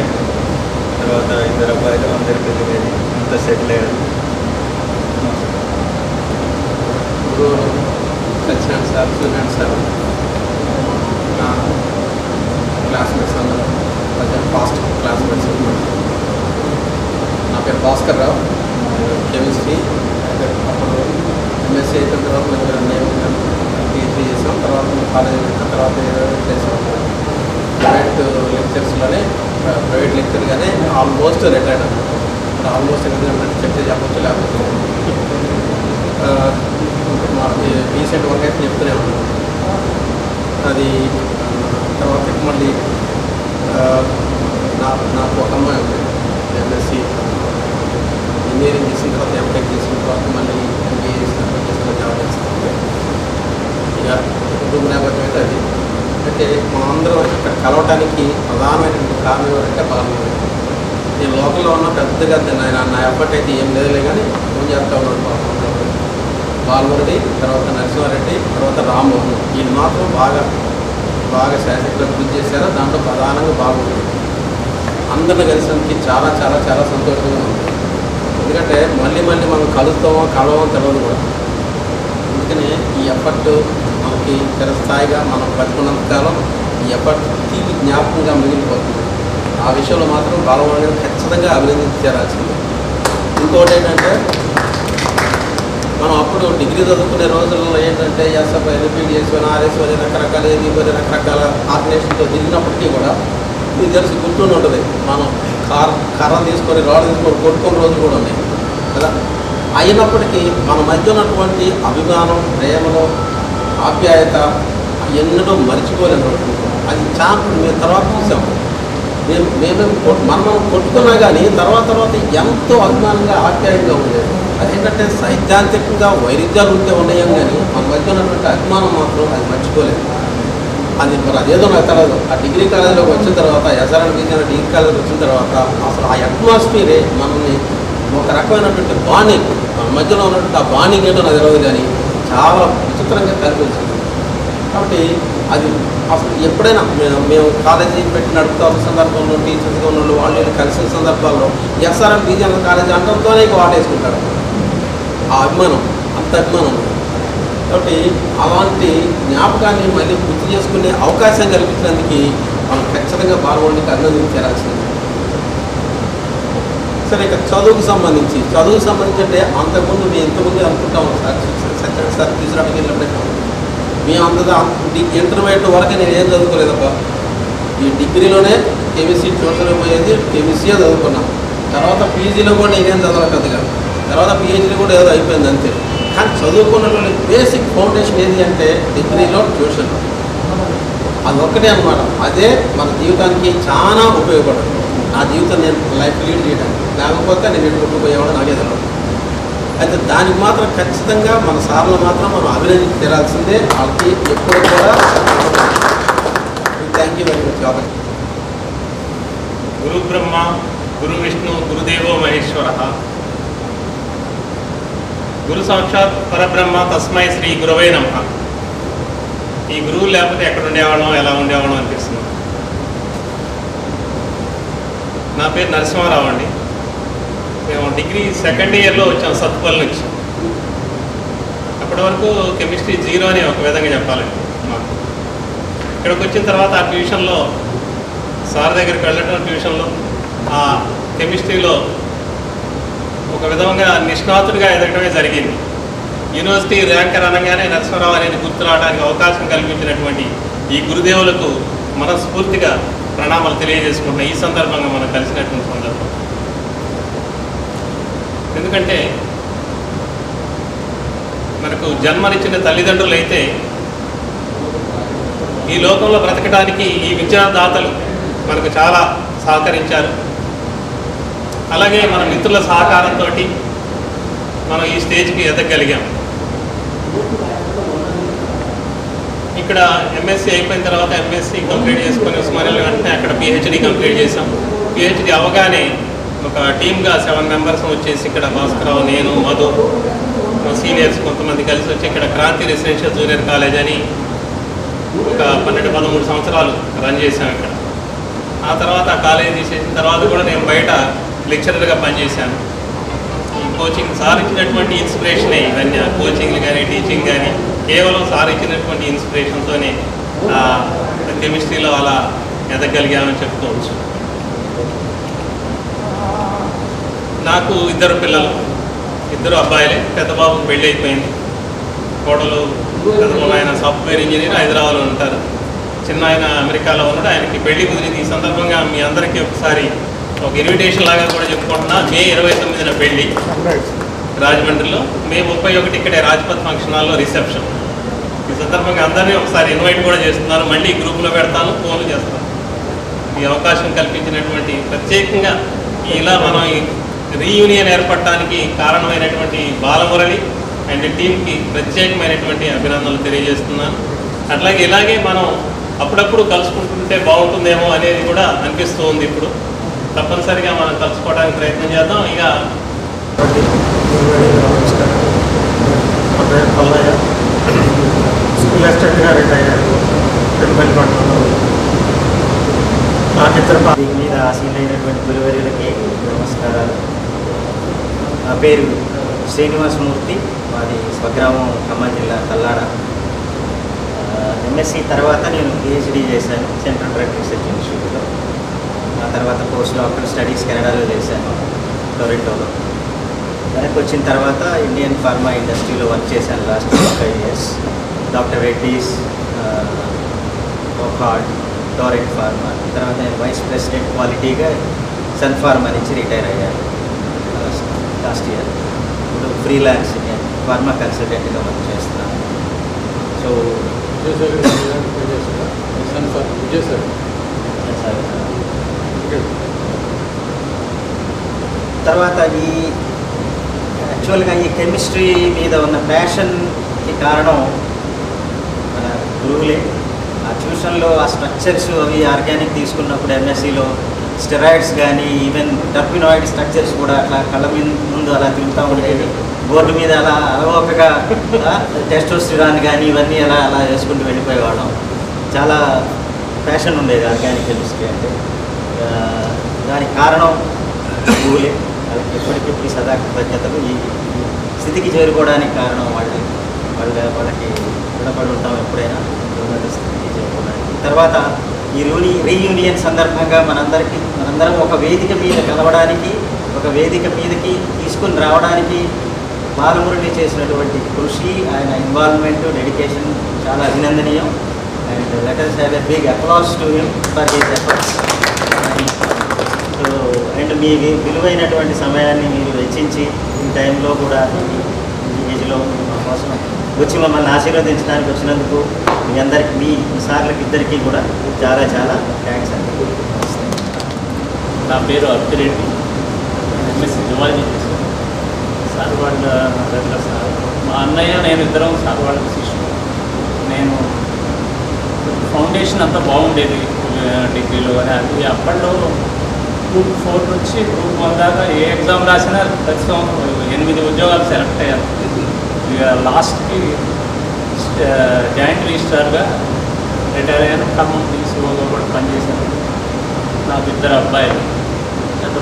తర్వాత 2 అబ్బాయిలు. అందరి పెద్దది అంతా సెటిల్ అయ్యారు. సత్యనారాయణ సార్, సూర్యనారాయణ సార్, నా క్లాస్మేట్స్ అందరూ ఫాస్ట్ క్లాస్మేట్స్. నా పేరు భాస్కర్ రావు. కెమిస్ట్రీ అప్పుడు ఎంఎస్సీ అయిపోయిన తర్వాత మేము పిహెచ్డీ చేసాం. తర్వాత కాలేజ్ పెట్టిన తర్వాత చేసాం. ప్రైవేట్ లెక్చర్గానే ఆల్మోస్ట్ రిటైర్డ్ అన్నమాట. ఆల్మోస్ట్ ఎందుకంటే చెప్తే చెప్పచ్చు, లేకపోతే మా రీసెంట్ వర్క్ అయితే చెప్తూనే ఉన్నాను. అది తర్వాత మళ్ళీ నాకు ఒక అమ్మాయి ఉంది. ఎంఎస్సీ ఇంజనీరింగ్ చేసిన తర్వాత ఎంటెక్ చేసిన తర్వాత మళ్ళీ ఎంబీఏ చేసిన తర్వాత జాబ్ చేస్తాను. ఇక కుటుంబ నేపథ్యం అయితే అది. అంటే మనందరం ఇక్కడ కలవటానికి ప్రధానమైనటువంటి కారణం ఎవరంటే బాలమురళి. నేను లోకల్లో ఉన్న పెద్దగా నా ఎఫర్ట్ అయితే ఏం లేదులే కానీ ఫోన్ చేస్తూ ఉన్నాడు బాలమురళి, తర్వాత నరసింహారెడ్డి, తర్వాత రామ్మోహన్. ఈయన మాత్రం బాగా శాసకులు కృషి చేశారు. దాంట్లో ప్రధానంగా బాలమురళి అందరిని కలిసినందుకు చాలా చాలా చాలా సంతోషంగా ఉంది. ఎందుకంటే మళ్ళీ మనం కలవమో తెలియదు కూడా. అందుకనే ఈ ఎఫర్ట్ మనకి చిరస్థాయిగా మనం బతుకున్నంత కాలం ఈ ఎఫర్ట్ తీపి జ్ఞాపకంగా మిగిలిపోతుంది. ఆ విషయంలో మాత్రం బాలమురళిని ఖచ్చితంగా అభినందించాల్సింది. ఇంకోటి ఏంటంటే మనం అప్పుడు డిగ్రీ చదువుకునే రోజుల్లో ఏంటంటే ఎస్ఎఫ్ఐ, పీడిఎస్ఓ, ఆర్ఎస్ఓ రకరకాల రకరకాల ఆర్గనైజేషన్తో తిరిగినప్పటికీ కూడా మీకు తెలిసి గుర్తుండి ఉంటుంది. మనం కర్ర తీసుకొని రాళ్ళు తీసుకొని కొట్టుకున్న రోజులు కూడా ఉన్నాయి కదా. అయినప్పటికీ మన మధ్య ఉన్నటువంటి అభిమానం, ప్రేమలో ఆప్యాయత ఎన్నడూ మర్చిపోలేము. అది చాలా మేము తర్వాత చూసాము. మనం కొట్టుకున్నా కానీ తర్వాత ఎంతో అభిమానంగా ఆప్యాయంగా ఉండేది. అదేంటంటే సైద్ధాంతికంగా వైరుధ్యాలు ఉంటే ఉన్నాయం కానీ మన మధ్య ఉన్నటువంటి అభిమానం మాత్రం అది మర్చిపోలేదు. అది మరి అదేదో నాకు తెలియదు. ఆ డిగ్రీ కాలేజీలోకి వచ్చిన తర్వాత ఎస్ఆర్ఎన్ డిగ్రీ కాలేజీకి వచ్చిన తర్వాత అసలు ఆ అట్మాస్ఫియరే మనల్ని ఒక రకమైనటువంటి బాండింగ్, మన మధ్యలో ఉన్నటువంటి ఆ బాండింగ్ ఏంటో నాకు తెలియదు కానీ చాలా విచిత్రంగా కనిపించింది. కాబట్టి అది అసలు ఎప్పుడైనా మేము కాలేజీ పెట్టి నడుపుతా ఉన్న సందర్భంలో టీచర్స్గా ఉన్న వాళ్ళు కలిసిన సందర్భాల్లో ఎస్ఆర్ఎం బీజేఎన్ కాలేజీ అంటంతోనే వాడేసుకుంటారు. ఆ అభిమానం అంత అభిమానం. కాబట్టి అలాంటి జ్ఞాపకాన్ని మళ్ళీ గుర్తు చేసుకునే అవకాశం కల్పించినందుకు మనం ఖచ్చితంగా బాలమురళికి అభినందించాల్సింది. సరే, ఇక చదువుకు సంబంధించి అంటే అంతకుముందు మేము ఇంతకుముందు అనుకుంటాం సార్ తీసుకురావడానికి వెళ్ళినప్పుడే మేము అంతగా ఇంటర్మీడియట్ వరకు నేను ఏం చదువుకోలేదబ్బా. ఈ డిగ్రీలోనే కెమిస్ట్రీ ట్యూషన్లో పోయేది, కెమిస్ట్రీయే చదువుకున్నాం. తర్వాత పీజీలో కూడా నేనేం చదవాలి పెద్దగా. తర్వాత పిహెచ్డీ కూడా ఏదో అయిపోయింది అంతే. కానీ చదువుకున్నటువంటి బేసిక్ ఫౌండేషన్ ఏది అంటే డిగ్రీలో ట్యూషన్. అదొక్కటే అనమాట. అదే మన జీవితానికి చాలా ఉపయోగపడుతుంది. నా జీవితం నేను లైఫ్ లీడ్ చేయడానికి, లేకపోతే నేను ఎటు పోయేవాడు నాకే తెలియదు. అయితే దానికి మాత్రం ఖచ్చితంగా మన సార్లు మాత్రం మనం అభినందించి తీరాల్సిందే. వాళ్ళకి ఎప్పుడు కూడా థ్యాంక్ యూ వెరీ మచ్. కాబట్టి గురు బ్రహ్మ, గురు విష్ణు, గురుదేవో మహేశ్వర, గురు సాక్షాత్ పరబ్రహ్మ, తస్మై శ్రీ గురవే నమః. ఈ గురువు లేకపోతే ఎక్కడ ఉండేవాళ్ళం, ఎలా ఉండేవాళ్ళం అనిపిస్తుంది. నా పేరు నరసింహారావు అండి. మేము డిగ్రీ సెకండ్ ఇయర్లో వచ్చాం సత్పల్లి నుంచి. అప్పటి వరకు కెమిస్ట్రీ జీరో అని ఒక విధంగా చెప్పాలండి. ఇక్కడికి వచ్చిన తర్వాత ఆ ట్యూషన్లో సార్ దగ్గరికి వెళ్ళటం, ట్యూషన్లో ఆ కెమిస్ట్రీలో ఒక విధంగా నిష్ణాతుడిగా ఎదగడమే జరిగింది. యూనివర్సిటీ ర్యాంకర్ అనగానే నరసింహారావు అనేది గుర్తు రావడానికి అవకాశం కల్పించినటువంటి ఈ గురుదేవులకు మనస్ఫూర్తిగా ప్రణామాలు తెలియజేసుకుంటున్నాం ఈ సందర్భంగా మనం కలిసినటువంటి సందర్భం. ఎందుకంటే మనకు జన్మనిచ్చిన తల్లిదండ్రులు అయితే ఈ లోకంలో బ్రతకడానికి ఈ విద్యాదాతలు మనకు చాలా సహకరించారు. అలాగే మన మిత్రుల సహకారంతో మనం ఈ స్టేజ్కి ఎదగలిగాం. ఇక్కడ ఎంఎస్సీ అయిపోయిన తర్వాత ఎంఎస్సీ కంప్లీట్ చేసుకొని ఉస్మానియాలో వెంటనే అక్కడ పిహెచ్డీ కంప్లీట్ చేసాం. పిహెచ్డీ అవగానే ఒక టీమ్గా 7 మెంబర్స్ వచ్చేసి ఇక్కడ భాస్కరరావు, నేను, మధు, సీనియర్స్ కొంతమంది కలిసి వచ్చి ఇక్కడ క్రాంతి రెసిడెన్షియల్ జూనియర్ కాలేజ్ అని ఒక 12-13 సంవత్సరాలు రన్ చేశాం ఇక్కడ. ఆ తర్వాత ఆ కాలేజ్ తీసేసిన తర్వాత కూడా నేను బయట లెక్చరర్గా పనిచేశాను. ఈ కోచింగ్ సార్ ఇచ్చినటువంటి ఇన్స్పిరేషనే ఇవన్నీ. కోచింగ్లు కానీ టీచింగ్ కానీ కేవలం సార్ ఇచ్చినటువంటి ఇన్స్పిరేషన్తోనే కెమిస్ట్రీలో అలా ఎదగలిగామని చెప్పుకోవచ్చు. నాకు 2 పిల్లలు, 2 అబ్బాయిలే. పెద్ద బాబుకి పెళ్ళి అయిపోయింది. కోడలు ఆయన సాఫ్ట్వేర్ ఇంజనీర్, హైదరాబాద్లో ఉంటారు. చిన్న ఆయన అమెరికాలో ఉన్నాడు. ఆయనకి పెళ్లి కుదిరింది. ఈ సందర్భంగా మీ అందరికీ ఒకసారి ఒక ఇన్విటేషన్ లాగా కూడా చెప్పుకుంటున్నా. మే 29న పెళ్లి రాజమండ్రిలో, మే 31 ఇక్కడే రాజ్పథ్ ఫంక్షన్ హాల్లో రిసెప్షన్. ఈ సందర్భంగా అందరినీ ఒకసారి ఇన్వైట్ కూడా చేస్తున్నాను. మళ్ళీ గ్రూప్లో పెడతాను, ఫోన్లు చేస్తాను. ఈ అవకాశం కల్పించినటువంటి ప్రత్యేకంగా ఇలా మనం రీయూనియన్ ఏర్పడటానికి కారణమైనటువంటి బాలమురళి అండ్ టీంకి ప్రత్యేకమైనటువంటి అభినందనలు తెలియజేస్తున్నాను. అట్లాగే ఇలాగే మనం అప్పుడప్పుడు కలుసుకుంటుంటే బాగుంటుందేమో అనేది కూడా అనిపిస్తూ ఉంది. ఇప్పుడు తప్పనిసరిగా మనం కలుసుకోవడానికి ప్రయత్నం చేద్దాం. ఇక స్కూల్ అసిస్టెంట్గా రిటైర్ అయ్యారు పెనుపల్లిపట్నంలో. నాకు ఇద్దరు దీని మీద ఆసీనులైనటువంటి గురువర్యులకి నమస్కారాలు. నా పేరు శ్రీనివాసమూర్తి, మాది స్వగ్రామం ఖమ్మం జిల్లా తల్లాడ. ఎంఎస్సి తర్వాత నేను పిహెచ్డీ చేశాను సెంట్రల్ డ్రగ్ రీసెర్చ్ ఇన్స్టిట్యూట్లో. ఆ తర్వాత పోస్ట్ డాక్టరల్ స్టడీస్ కెనడాలో చేశాను, టొరంటోలో. వెనక్కి వచ్చిన తర్వాత ఇండియన్ ఫార్మా ఇండస్ట్రీలో వర్క్ చేశాను last 5 years. Doctor Reddy's, Wockhardt, Torrent pharma. తర్వాత నేను వైస్ ప్రెసిడెంట్ క్వాలిటీగా సన్ ఫార్మా నుంచి రిటైర్ అయ్యాను లాస్ట్ ఇయర్. ఇప్పుడు ఫ్రీలాన్స్ ఫార్మా కన్సల్టెంట్గా వర్క్ చేస్తున్నాను. సో తర్వాత యాక్చువల్గా ఈ కెమిస్ట్రీ మీద ఉన్న ప్యాషన్కి కారణం మన గురువులే. ఆ ట్యూషన్లో ఆ స్ట్రక్చర్స్ అవి ఆర్గానిక్ తీసుకున్నప్పుడు ఎంఎస్సిలో స్టెరాయిడ్స్ కానీ ఈవెన్ టర్పినాయిడ్ స్ట్రక్చర్స్ కూడా అట్లా కళ్ళ ముందు అలా తిరుగుతూ ఉండేవి. బోర్డు మీద అలా అలవోకగా టెస్టోస్టిరాన్ కానీ ఇవన్నీ అలా వేసుకుంటూ వెళ్ళిపోయేవాళ్ళం. చాలా ప్యాషన్ ఉండేది ఆర్గానిక్ కెమిస్ట్రీ అంటే. దానికి కారణం గురువులే. వాళ్ళకి ఎప్పటికెప్పుడు సదా కృతజ్ఞతలు. ఈ స్థితికి చేరుకోవడానికి కారణం వాళ్ళకి రుణపడి ఉంటాం ఎప్పుడైనా. ఉన్నత స్థితికి చేరుకోవడానికి. తర్వాత ఈ రీయూనియన్ సందర్భంగా మనందరం ఒక వేదిక మీద కలవడానికి, ఒక వేదిక మీదకి తీసుకుని రావడానికి బాలమురళి చేసినటువంటి కృషి, ఆయన ఇన్వాల్వ్మెంట్, డెడికేషన్ చాలా అభినందనీయం. And let us have a big applause to him for his efforts. So and మీ విలువైనటువంటి సమయాన్ని మీరు వెచ్చించి ఈ టైంలో కూడా ఈ ఏజ్లో మా కోసం వచ్చి మమ్మల్ని ఆశీర్వదించడానికి వచ్చినందుకు మీ అందరికీ, మీ సార్లకి ఇద్దరికీ కూడా చాలా చాలా థ్యాంక్స్ అండి. నా పేరు అప్పిరెడ్డి, ఎంఎస్సీ జువాలజీ చేశాను. సార్ వాళ్ళ దగ్గర సార్ మా అన్నయ్య నేను ఇద్దరం సార్ వాళ్ళకి శిష్యులు. నేను ఫౌండేషన్ అంతా బాగుండేది డిగ్రీలో, కానీ అది అప్పట్లో గ్రూప్ 4 నుంచి గ్రూప్ 1 దాకా ఏ ఎగ్జామ్ రాసినా ప్రతి సంవత్సరం 8 ఉద్యోగాలు సెలెక్ట్ అయ్యాను. ఇక లాస్ట్కి జాయింట్ రిజిస్ట్రార్గా రిటైర్ అయ్యాను. ఖమ్మం తీసుకోగా కూడా పనిచేశాను. నాకు 2 అబ్బాయిలు. పెద్ద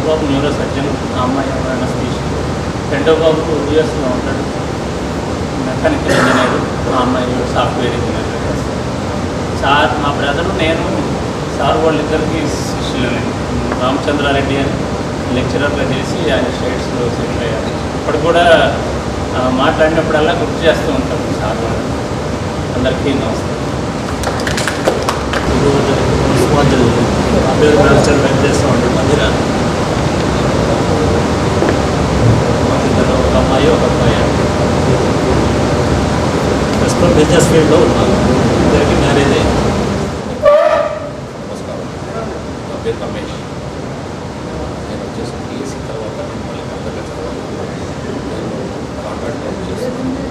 బాబు న్యూరో సర్జన్, ఆ అమ్మాయి అనస్థీషియా. రెండో బాబు యూఎస్లో ఉంటాడు, మెకానికల్ ఇంజనీర్. మా అమ్మాయి సాఫ్ట్వేర్ ఇంజనీర్ చేస్తాను. సార్ మా బ్రదరు నేను సార్ వాళ్ళిద్దరికి శిష్యులని. రామచంద్రారెడ్డి అని లెక్చరర్గా చేసి ఆయన స్టేట్స్లో సెటిల్ అయ్యారు. ఇప్పుడు కూడా మాట్లాడినప్పుడల్లా గుర్తు చేస్తూ ఉంటారు సార్ వాళ్ళు. అందరికీ నమస్కారం. నా పేరు మేల్చల్ వెంకటేశ్వర అండి. మందిరా ఒక అమ్మాయి ఒక అబ్బాయి. ప్రస్తుతం బిజినెస్ ఫీల్డ్లో ఉన్నాను. ఇద్దరికి మ్యారేజ్ అయింది. నమస్కారం. నా పేరు రమేష్. నేను వచ్చేసి పిఎస్సి తర్వాత నేను మళ్ళీ కర్ణాటక చదవాలి. నేను కాంట్రాక్ట్ వర్క్ చేస్తున్నాను.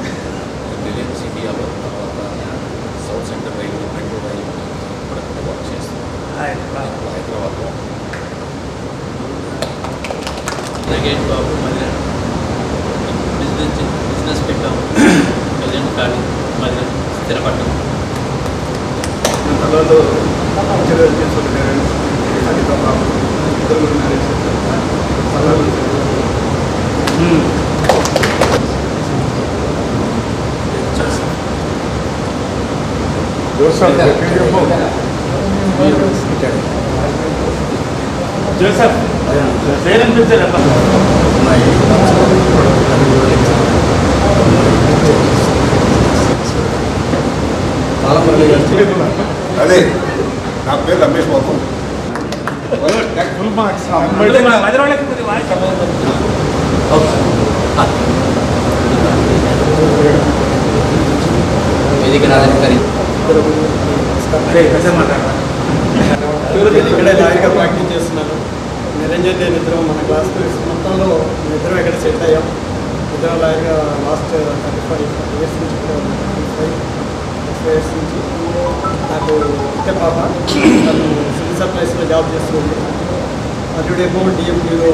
రిలయన్స్ ఇండియాలో, తర్వాత south central railway, metro railway కూడా వర్క్ చేస్తున్నాను హైదరాబాద్లో. నగేష్ బాబు మళ్ళీ బిజినెస్ పెట్టాము. ప్రజెంట్ ఖాళీ మళ్ళీ స్థిరపడ్డాం. పిల్లలు లెక్చరర్ చేసుకుని అది తప్ప ఇద్దరు మ్యారేజ్ సలహాలు జోసెఫ్ పేరెంట్ అదే నా పేరు రమేష్ బాబు. ఫుల్ మార్క్స్ ఇక్కడే లాయర్గా ప్రాక్టీస్ చేస్తున్నాను. నిరంజన్ నేను రిటైర్ అయ్యాం. ఇద్దరు లాయర్గా లాస్ట్ 35 ఇయర్స్ నుంచి 35 ఇయర్స్ నుంచి నాకు ఒకే పాప. తను సివిల్ సప్లైస్లో జాబ్ చేస్తుంది. అటుడేమో డిఎంపీలో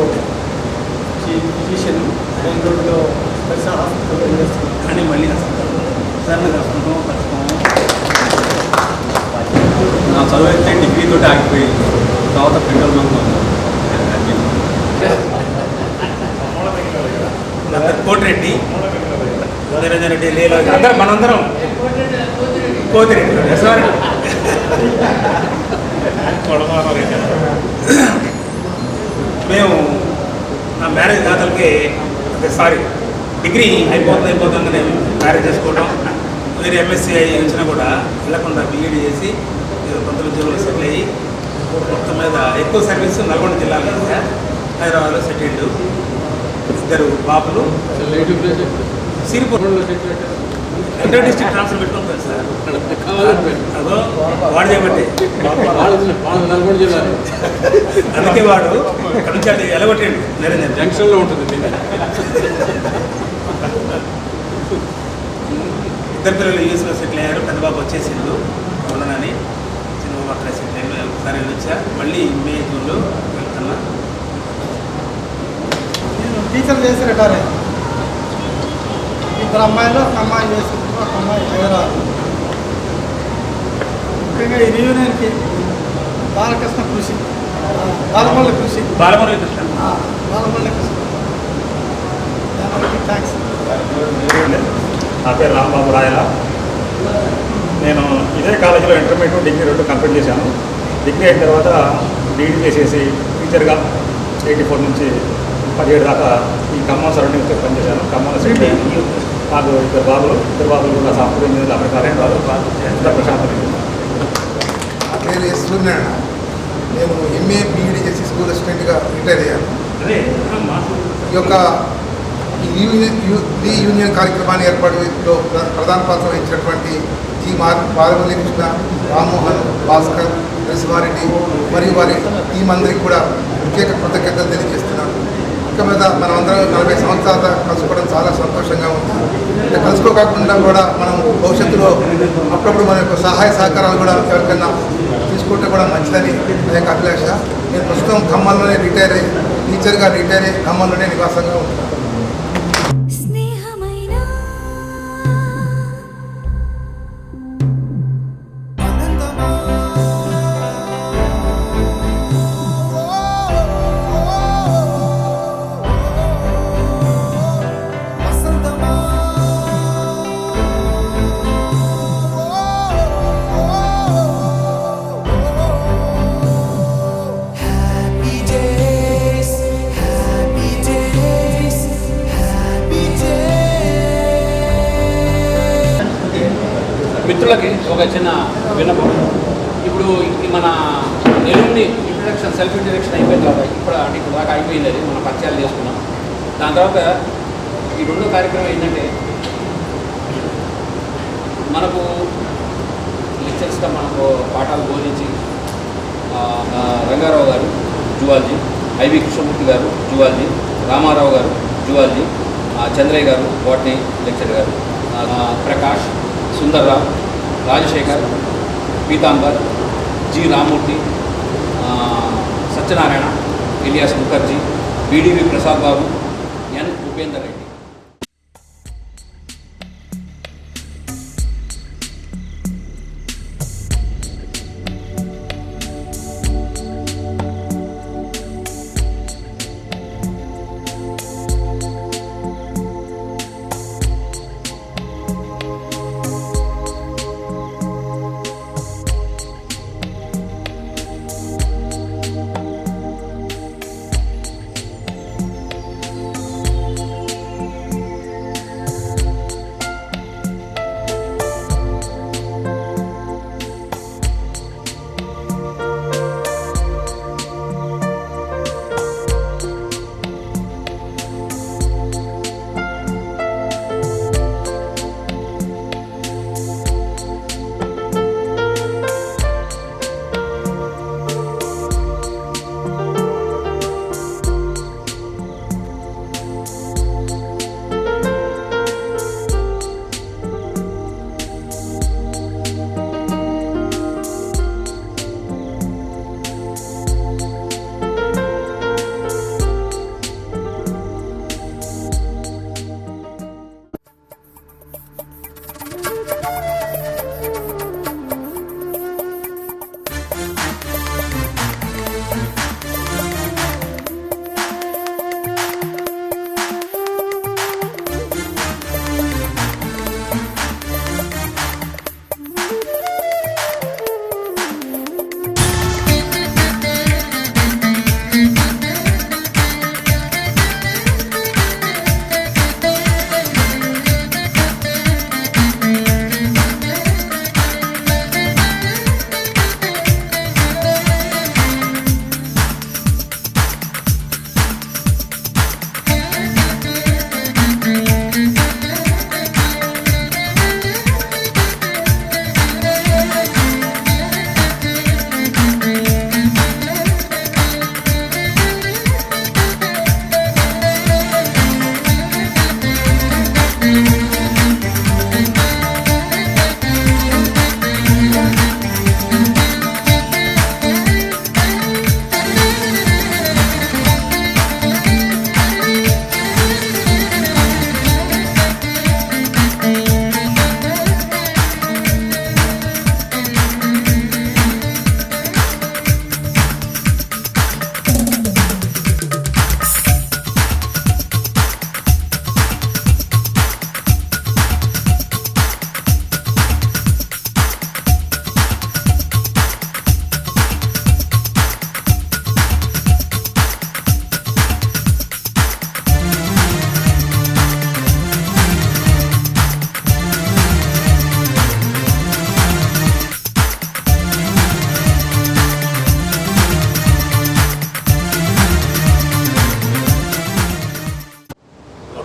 ఫిజిషియన్ మెయిన్ రోడ్లో పరిసర హాస్పిటల్లో చేస్తున్నాను. కానీ మళ్ళీ సార్ కలుసుకుంటాం నా చదువు అయితే డిగ్రీతో ఆగిపోయింది. తర్వాత పెట్రోల్ బంక్ నా పేరు కోటిరెడ్డి నిరంజన్ రెడ్డి లేలా అందరం మనందరం కోతిరెడ్డి మేము నా మ్యారేజ్ దాతలకి డిగ్రీ అయిపోతుందని మ్యారేజ్ చేసుకోవడం. వేరే ఎంఎస్సీ వచ్చినా కూడా వెళ్ళకుండా బీఈడీ చేసి కొంత ఉద్యోగంలో సెటిల్ అయ్యి మొత్తం మీద ఎక్కువ సర్వీస్ నల్గొండ జిల్లాలో హైదరాబాద్లో సెటిల్డ్. ఇద్దరు బాబులు సిరిపూర్ ఇంటర్ డిస్ట్రిక్ట్ ట్రాన్స్ఫర్ పెట్టుకుంటారు సార్. అదో వాడు చేయబట్టే నల్గొండ జిల్లా అందుకే వాడు ఇక్కడ నుంచి అది ఎలగొట్టండి నిరంజన్ జంక్షన్లో ఉంటుంది. ఇద్దరు పిల్లలు యూఎస్లో సెటిల్ అయ్యారు. పెద్ద బాబు వచ్చేసిండు ఉండనని, చిన్న బాబు అక్కడ సెటిల్ అయ్యారు. ఒకసారి వచ్చా మళ్ళీ మే జూన్లో వెళ్తున్నా. నేను టీచర్ చేసి రిటైర్ అయ్యాను. ఇద్దరు అమ్మాయిలు ఒక అమ్మాయి చేసింది, ఒక అమ్మాయి హైదరాబాద్. ముఖ్యంగా ఈ రీయూనియన్కి బాలకృష్ణ కృషి, బాలమల్లి కృషి బాలమల్లి కృష్ణ థ్యాంక్స్. నా పేరు రాంబాబు రాయల. నేను ఇదే కాలేజీలో ఇంటర్మీడియట్ డిగ్రీ 2 కంప్లీట్ చేశాను. డిగ్రీ అయిన తర్వాత బీఈడీ చేసేసి టీచర్గా 84 నుంచి 17 దాకా ఈ ఖమ్మం సరౌండింగ్స్లో పనిచేశాను. ఖమ్మంలో సిటీ నాకు ఇద్దరు బాబులు కూడా సాఫ్ట్వేర్ ఇంజనీర్లు అమెరికాలో ప్రశాంత్. నా పేరు ఎస్ సూర్యనారాయణ. నేను ఎంఏ బీఈడీ చేసి స్కూల్ అసిస్టెంట్గా రిటైర్ అయ్యాను. ఈ యొక్క ది యూనియన్ కార్యక్రమాన్ని ఏర్పాటులో ప్రధాన పాత్ర వహించినటువంటి జి బాలమల్లి కృష్ణ, రామ్మోహన్, భాస్కర్, నరసింహారెడ్డి మరియు వారి టీం అందరికీ కూడా ప్రత్యేక కృతజ్ఞతలు తెలియజేస్తున్నాను. ఇక మీద మనం అందరం 40 సంవత్సరాల కలుసుకోవడం చాలా సంతోషంగా ఉంది. అంటే కలుసుకోకుండా కూడా మనం భవిష్యత్తులో అప్పుడప్పుడు మన యొక్క సహాయ సహకారాలు కూడా ఎవరికైనా తీసుకుంటే కూడా మంచిదని నా యొక్క అభిలాష. నేను ప్రస్తుతం ఖమ్మంలోనే టీచర్గా రిటైర్ అయ్యి ఖమ్మంలోనే నివాసంగా ఉంటాను. మిత్రులకి ఒక చిన్న విన్నపం. ఇప్పుడు మన ఎల్లుండి ఇంట్రడక్షన్, సెల్ఫ్ ఇంట్రడక్షన్ అయిపోయిన తర్వాత ఇప్పుడు దాకా అయిపోయింది. అది మనం పరిచయాలు చేసుకున్నాం. దాని తర్వాత ఈ 2వ కార్యక్రమం ఏంటంటే మనకు లెక్చర్స్గా మనకు పాఠాలు బోధించి రంగారావు గారు జువాలజీ, ఐవి కృష్ణమూర్తి గారు జువాలజీ, రామారావు గారు జువాలజీ, చంద్రయ్య గారు బాటనీ లెక్చర్ గారు, ప్రకాష్, సుందర్రావు, రాజశేఖర్, పీతాంబర్, జి రామూర్తి, సత్యనారాయణ, ఇలియాస్ ముఖర్జీ, బీడీవి ప్రసాద్ బాబు, ఎన్ ఉపేందర్ రెడ్డి.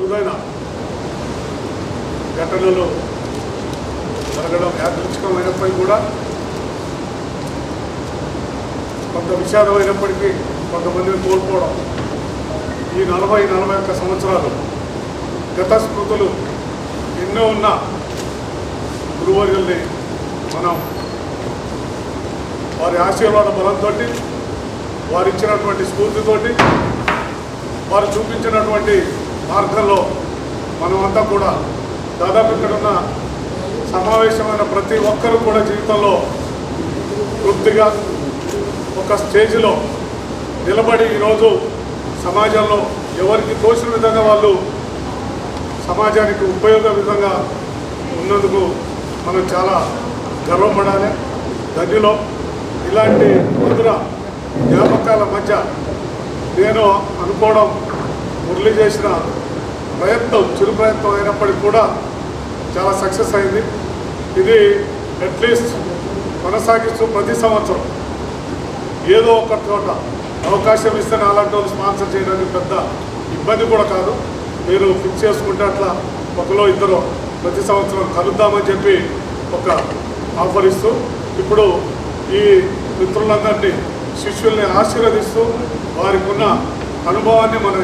అరుదైన ఘటనలు జరగడం యాదృచ్ఛికమైనప్పటికీ కూడా కొంత విషాదమైనప్పటికీ కొంతమందిని కోల్పోవడం ఈ 40-41 సంవత్సరాలు గత స్మృతులు ఎన్నో ఉన్న గురువర్యుల్ని మనం వారి ఆశీర్వాద బలంతో వారు ఇచ్చినటువంటి స్ఫూర్తితోటి వారు చూపించినటువంటి మార్గంలో మనమంతా కూడా దాదాపు ఇక్కడ ఉన్న సమావేశమైన ప్రతి ఒక్కరూ కూడా జీవితంలో తృప్తిగా ఒక స్టేజ్లో నిలబడి ఈరోజు సమాజంలో ఎవరికి తోచిన విధంగా వాళ్ళు సమాజానికి ఉపయోగ విధంగా ఉన్నందుకు మనం చాలా గర్వపడాలి. గదిలో ఇలాంటి మధుర జ్ఞాపకాల మధ్య నేను అనుకోవడం మురళి చేసిన ప్రయత్నం చిరు ప్రయత్నం అయినప్పటికీ కూడా చాలా సక్సెస్ అయింది. ఇది అట్లీస్ట్ కొనసాగిస్తూ ప్రతి సంవత్సరం ఏదో ఒక చోట అవకాశం ఇస్తే అలాంటి వాళ్ళు స్పాన్సర్ చేయడానికి పెద్ద ఇబ్బంది కూడా కాదు. మీరు ఫిక్స్ చేసుకుంటే అట్లా ఒకలో ఇద్దరు ప్రతి సంవత్సరం కలుద్దామని చెప్పి ఒక ఆఫర్ ఇస్తూ ఇప్పుడు ఈ మిత్రులందరినీ శిష్యుల్ని ఆశీర్వదిస్తూ వారికి ఉన్న అనుభవాన్ని మన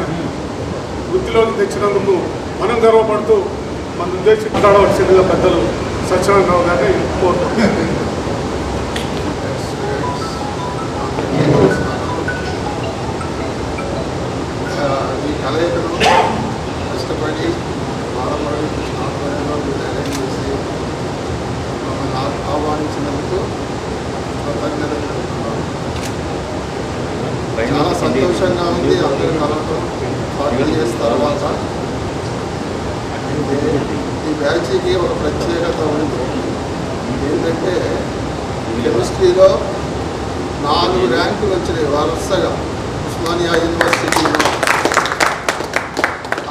వృత్తిలోకి తెచ్చినందుకు మనం గర్వపడుతూ మన ఉద్దేశించి మాట్లాడవలసిందిగా పెద్దలు సత్యనారాయణరావు గారిని కోరుతున్నాం. ఈ కలయికను కష్టపడి బాలపడి కృష్ణాధ్వర్యంలో మీరు అరేంజ్ చేసి మమ్మల్ని ఆహ్వానించినందుకు కృతజ్ఞతలు చెప్తున్నాను. చాలా సంతోషంగా ఉంది అందరి కలవటం 40 years తర్వాత. ఈ బ్యాచ్కి ఒక ప్రత్యేకత ఉంది. ఏంటంటే కెమిస్ట్రీలో 4 ర్యాంకులు వచ్చినాయి వరుసగా ఉస్మానియా యూనివర్సిటీలో.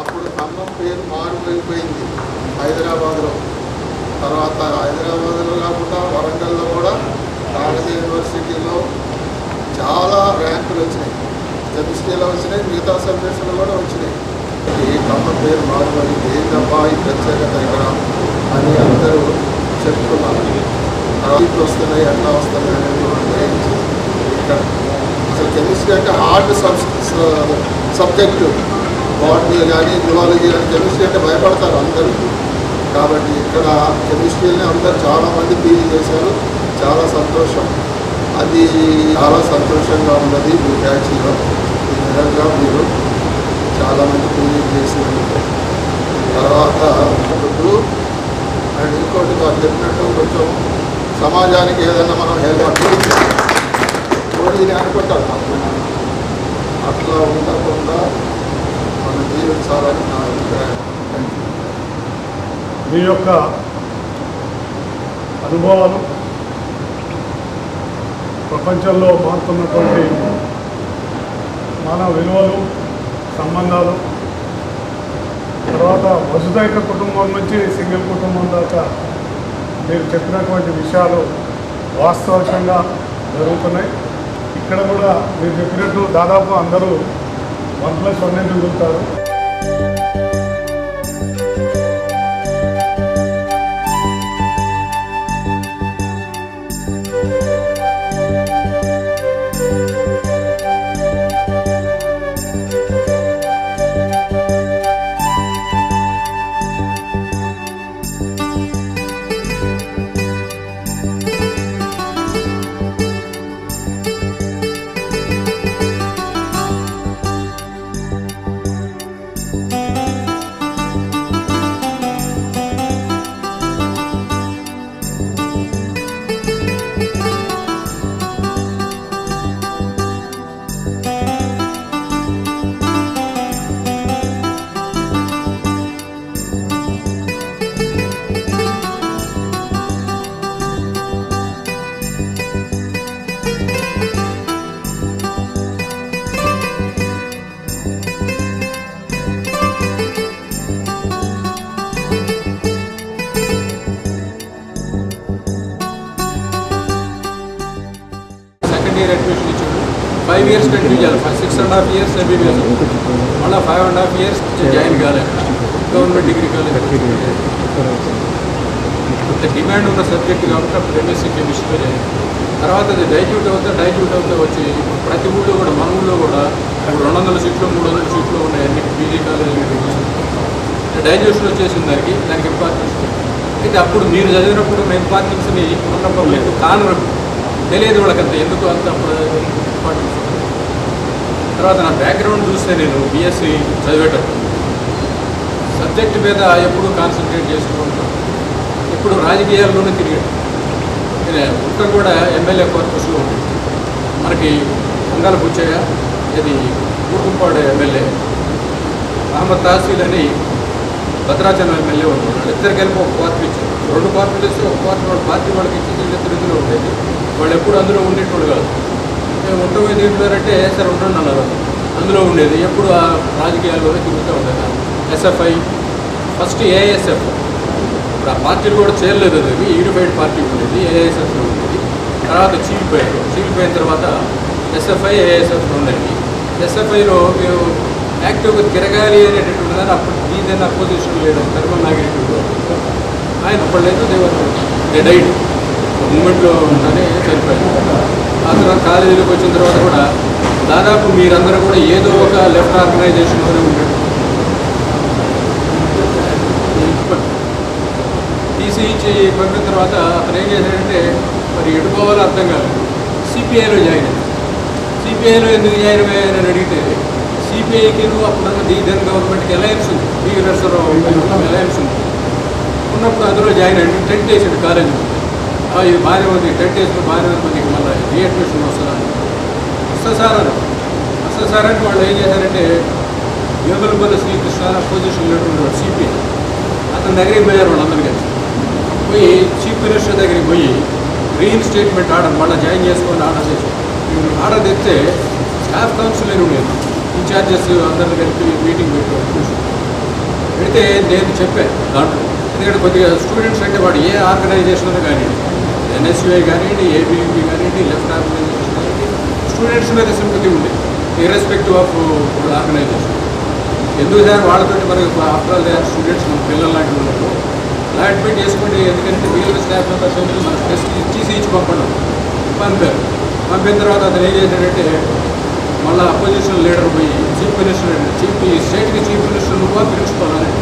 అప్పుడు ఖమ్మం పేరు మారుమైపోయింది హైదరాబాద్లో. తర్వాత హైదరాబాద్లో కాకుండా వరంగల్లో కూడా కాకతీయ యూనివర్సిటీలో చాలా ర్యాంకులు వచ్చినాయి. కెమిస్ట్రీలో వచ్చినాయి, మిగతా సబ్జెక్ట్స్లో కూడా వచ్చినాయి. ఈ ఖమ్మం పేరు మారుమైంది. ఏంటబ్బా ఈ ప్రత్యేకత ఇక్కడ అని అందరూ చెప్తున్నారు. ఇప్పుడు వస్తున్నాయి ఎట్లా వస్తున్నాయి అనేది మనం గ్రహించి ఇక్కడ అసలు కెమిస్ట్రీ అంటే హార్డ్ సబ్జెక్టు. బాటనీ కానీ జువాలజీ కానీ కెమిస్ట్రీ అంటే భయపడతారు అందరూ. కాబట్టి ఇక్కడ కెమిస్ట్రీని అందరూ చాలామంది పీజీ చేశారు. చాలా సంతోషం. అది చాలా సంతోషంగా ఉన్నది మీ బ్యాచ్లో. ఈ విధంగా మీరు చాలామంది పీజీ చేసినందుకు. తర్వాత ఇప్పుడు అండ్ ఇంకోటి వాళ్ళు చెప్పినట్టు కొంచెం సమాజానికి ఏదైనా మనం హెల్ప్ కోడిని అనుకుంటాం. అట్లా ఉండకుండా మనం జీవించాలని నా అభిప్రాయం. మీ యొక్క అనుభవాలు ప్రపంచంలో మారుతున్నటువంటి మానవ విలువలు, సంబంధాలు, తర్వాత వసుదైక కుటుంబం నుంచి సింగిల్ కుటుంబం దాకా మీరు చెప్పినటువంటి విషయాలు వాస్తవికంగా జరుగుతున్నాయి. ఇక్కడ కూడా మీరు చెప్పినట్టు దాదాపు అందరూ 1+1 చదువుతారు. ఇయర్ అడ్మిషన్ ఇచ్చాడు. 5 years కంటిన్యూ చేయాలి. 6.5 years MBBS, మళ్ళీ 5.5 years జాయిన్ కాలేదు. గవర్నమెంట్ డిగ్రీ కాలేజ్ డిమాండ్ ఉన్న సబ్జెక్ట్ కాబట్టి అప్పుడు ఎంఎస్సీ కెమిస్ట్రీ తర్వాత అది డైల్యూట్ అవుతా వచ్చి ప్రతి ఊళ్ళో కూడా మన ఊళ్ళో కూడా ఇప్పుడు 200 సీట్లు 300 సీట్లు ఉన్నాయి అన్ని పీజీ కాలేజీలు డైల్యూషన్ వచ్చేసిన దానికి ఇంపార్టెన్స్. అయితే అప్పుడు మీరు చదివినప్పుడు ఇంపార్టెన్స్ని ఉన్నప్పుడు లేదు కానరు తెలియదు వాళ్ళకంత ఎందుకు అంత అప్పుడు ఇంపార్టెన్స్. తర్వాత నా బ్యాక్గ్రౌండ్ చూస్తే నేను బీఎస్సీ చదివేటప్పుడు సబ్జెక్ట్ మీద ఎప్పుడూ కాన్సన్ట్రేట్ చేసుకుంటూ ఉంటాను. ఇప్పుడు రాజకీయాల్లోనే తిరిగాడు. ఉక్క కూడా ఎమ్మెల్యే కార్పస్లో ఉంది. మనకి అంగాల బుచ్చయ్య ఇది కూర్కుంపాడు ఎమ్మెల్యే, మహమ్మద్ తహసీల్ అని భద్రాచలం ఎమ్మెల్యే ఉన్నాడు. ఇద్దరికి వెళ్ళి ఒక పార్టీ ఇచ్చారు. 2 పార్టీలు ఇస్తే ఒక పార్టీ వాళ్ళకి ఇచ్చి ఇద్దరు ఉండేది. వాళ్ళు ఎప్పుడు అందులో ఉండేటోళ్ళు కాదు. మేము ఉంటుంది తింటున్నారంటే సరే ఉండండి అన్నారు. అందులో ఉండేది ఎప్పుడు ఆ రాజకీయాల్లోనే తిరుగుతూ ఉండేది. ఎస్ఎఫ్ఐ ఫస్ట్ ఏఐఎస్ఎఫ్, ఇప్పుడు ఆ పార్టీలు కూడా చేయలేదు. అది యూనిఫైడ్ పార్టీ ఉండేది, ఏఐఎస్ఎఫ్లో ఉండేది. తర్వాత చీలిపోయిన తర్వాత ఎస్ఎఫ్ఐ ఏఐఎస్ఎఫ్లో ఉండేది. ఎస్ఎఫ్ఐలో మేము యాక్టివ్గా తిరగాలి అనేటటువంటి దాన్ని అప్పుడు దీని అపోజిషన్ లేదు. ధర్మం నాగిరెడ్డి ఆయన అప్పుడు లేదు, దే డైడ్ మూమెంట్లో ఉంటేనే చనిపోయారు. ఆ తర్వాత కాలేజీలోకి వచ్చిన తర్వాత కూడా దాదాపు మీరందరూ కూడా ఏదో ఒక లెఫ్ట్ ఆర్గనైజేషన్లోనే ఉండేది. టీసీ ఇచ్చి పంపిన తర్వాత అతను ఏం చేశాడంటే మరి ఎటుపోవాలో అర్థం కాలేదు. సిపిఐలో జాయిన్ అయ్యాడు. సిపిఐలో ఎందుకు జాయిన్ అయ్యాయని అడిగితే సిపిఐకి అప్పుడున్న దీని గవర్నమెంట్కి అలయన్స్ ఉంది, వీరసరావు అలయన్స్ ఉంది. ఉన్నప్పుడు అందులో జాయిన్ అయ్యి టెంట్ వేసాడు కాలేజీలో. ఇది బాగానే ఉంది, టెంట్ వేసిన బాగానే ఉంది, మనకి మళ్ళీ రీఅడ్మిషన్ వస్తుందని వస్తుంది సార్ అంటే వాళ్ళు ఏం చేశారంటే యోగులపల్లి శ్రీకృష్ణ అపోజిషన్ లీడర్ ఉండేవాడు సిపిఐ. అతని దగ్గరికి పోయారు వాళ్ళందరూ కలిసి. పోయి చీఫ్ మినిస్టర్ దగ్గరికి పోయి రీఇన్స్టేట్మెంట్ ఆర్డర్ మళ్ళీ జాయిన్ చేసుకొని ఆర్డర్ చేసి ఆర్డర్ తెస్తే స్టాఫ్ కౌన్సిల్ అని ఉండేది, ఇన్ఛార్జెస్ అందరిని కలిపి మీటింగ్ పెడితే నేను చెప్పాను దాంట్లో. ఎందుకంటే కొద్దిగా స్టూడెంట్స్ అంటే వాడు ఏ ఆర్గనైజేషన్ కానివ్వండి, ఎన్ఎస్యుఐ కానివ్వండి, ఏబీవీపీ కానివ్వండి, లెఫ్ట్ ఆర్గనైజేషన్ కానివ్వండి, స్టూడెంట్స్ మీద సింపతి ఉంది ఇర్రెస్పెక్టివ్ ఆఫ్ ఆర్గనైజేషన్. ఎందుకు సార్ వాళ్ళతో మనకు after all they are students, మన పిల్లలు లాంటి ఉన్నప్పుడు అడ్మిట్ చేసుకోండి. ఎందుకంటే మిగిలిన స్టాఫ్ మెంబర్స్ మన టెస్ట్ ఇచ్చి పంపారు. పంపిన తర్వాత అతను ఏం చేశాడంటే మళ్ళీ అపోజిషన్ లీడర్ పోయి చీఫ్ మినిస్టర్ ఈ స్టేట్కి చీఫ్ మినిస్టర్ నువ్వు ప్రిన్సిపల్ అని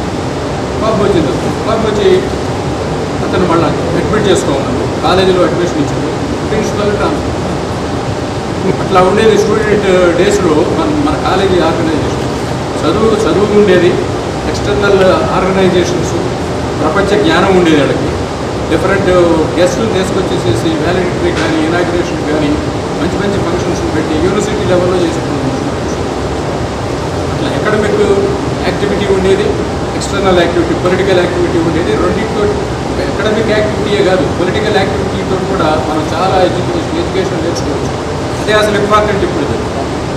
పాపం వచ్చింది. పాపం వచ్చి అతను మళ్ళీ అడ్మిట్ చేసుకోమన్నాడు. కాలేజీలో అడ్మిషన్ ఇచ్చింది, ప్రిన్సిపల్ ట్రాన్స్ఫర్. అట్లా ఉండేది స్టూడెంట్ డేస్లో మన కాలేజీ ఆర్గనైజేషన్. చదువు ఉండేది, ఎక్స్టర్నల్ ఆర్గనైజేషన్స్, ప్రపంచ జ్ఞానం ఉండేది. వాళ్ళకి డిఫరెంట్ గెస్టులు తీసుకొచ్చేసేసి వ్యాలిడిటరీ కానీ ఇనాగ్రేషన్ కానీ మంచి మంచి ఫంక్షన్స్ పెట్టి యూనివర్సిటీ లెవెల్లో చేసుకున్నాం. అట్లా అకాడమిక్ యాక్టివిటీ ఉండేది, ఎక్స్టర్నల్ యాక్టివిటీ, పొలిటికల్ యాక్టివిటీ ఉండేది. రెండింటితో అకాడమిక్ యాక్టివిటీయే కాదు, పొలిటికల్ యాక్టివిటీతో కూడా మనం చాలా ఎడ్యుకేషన్ నేర్చుకోవచ్చు. అదే అసలు ఇంపార్టెంట్. ఇప్పుడు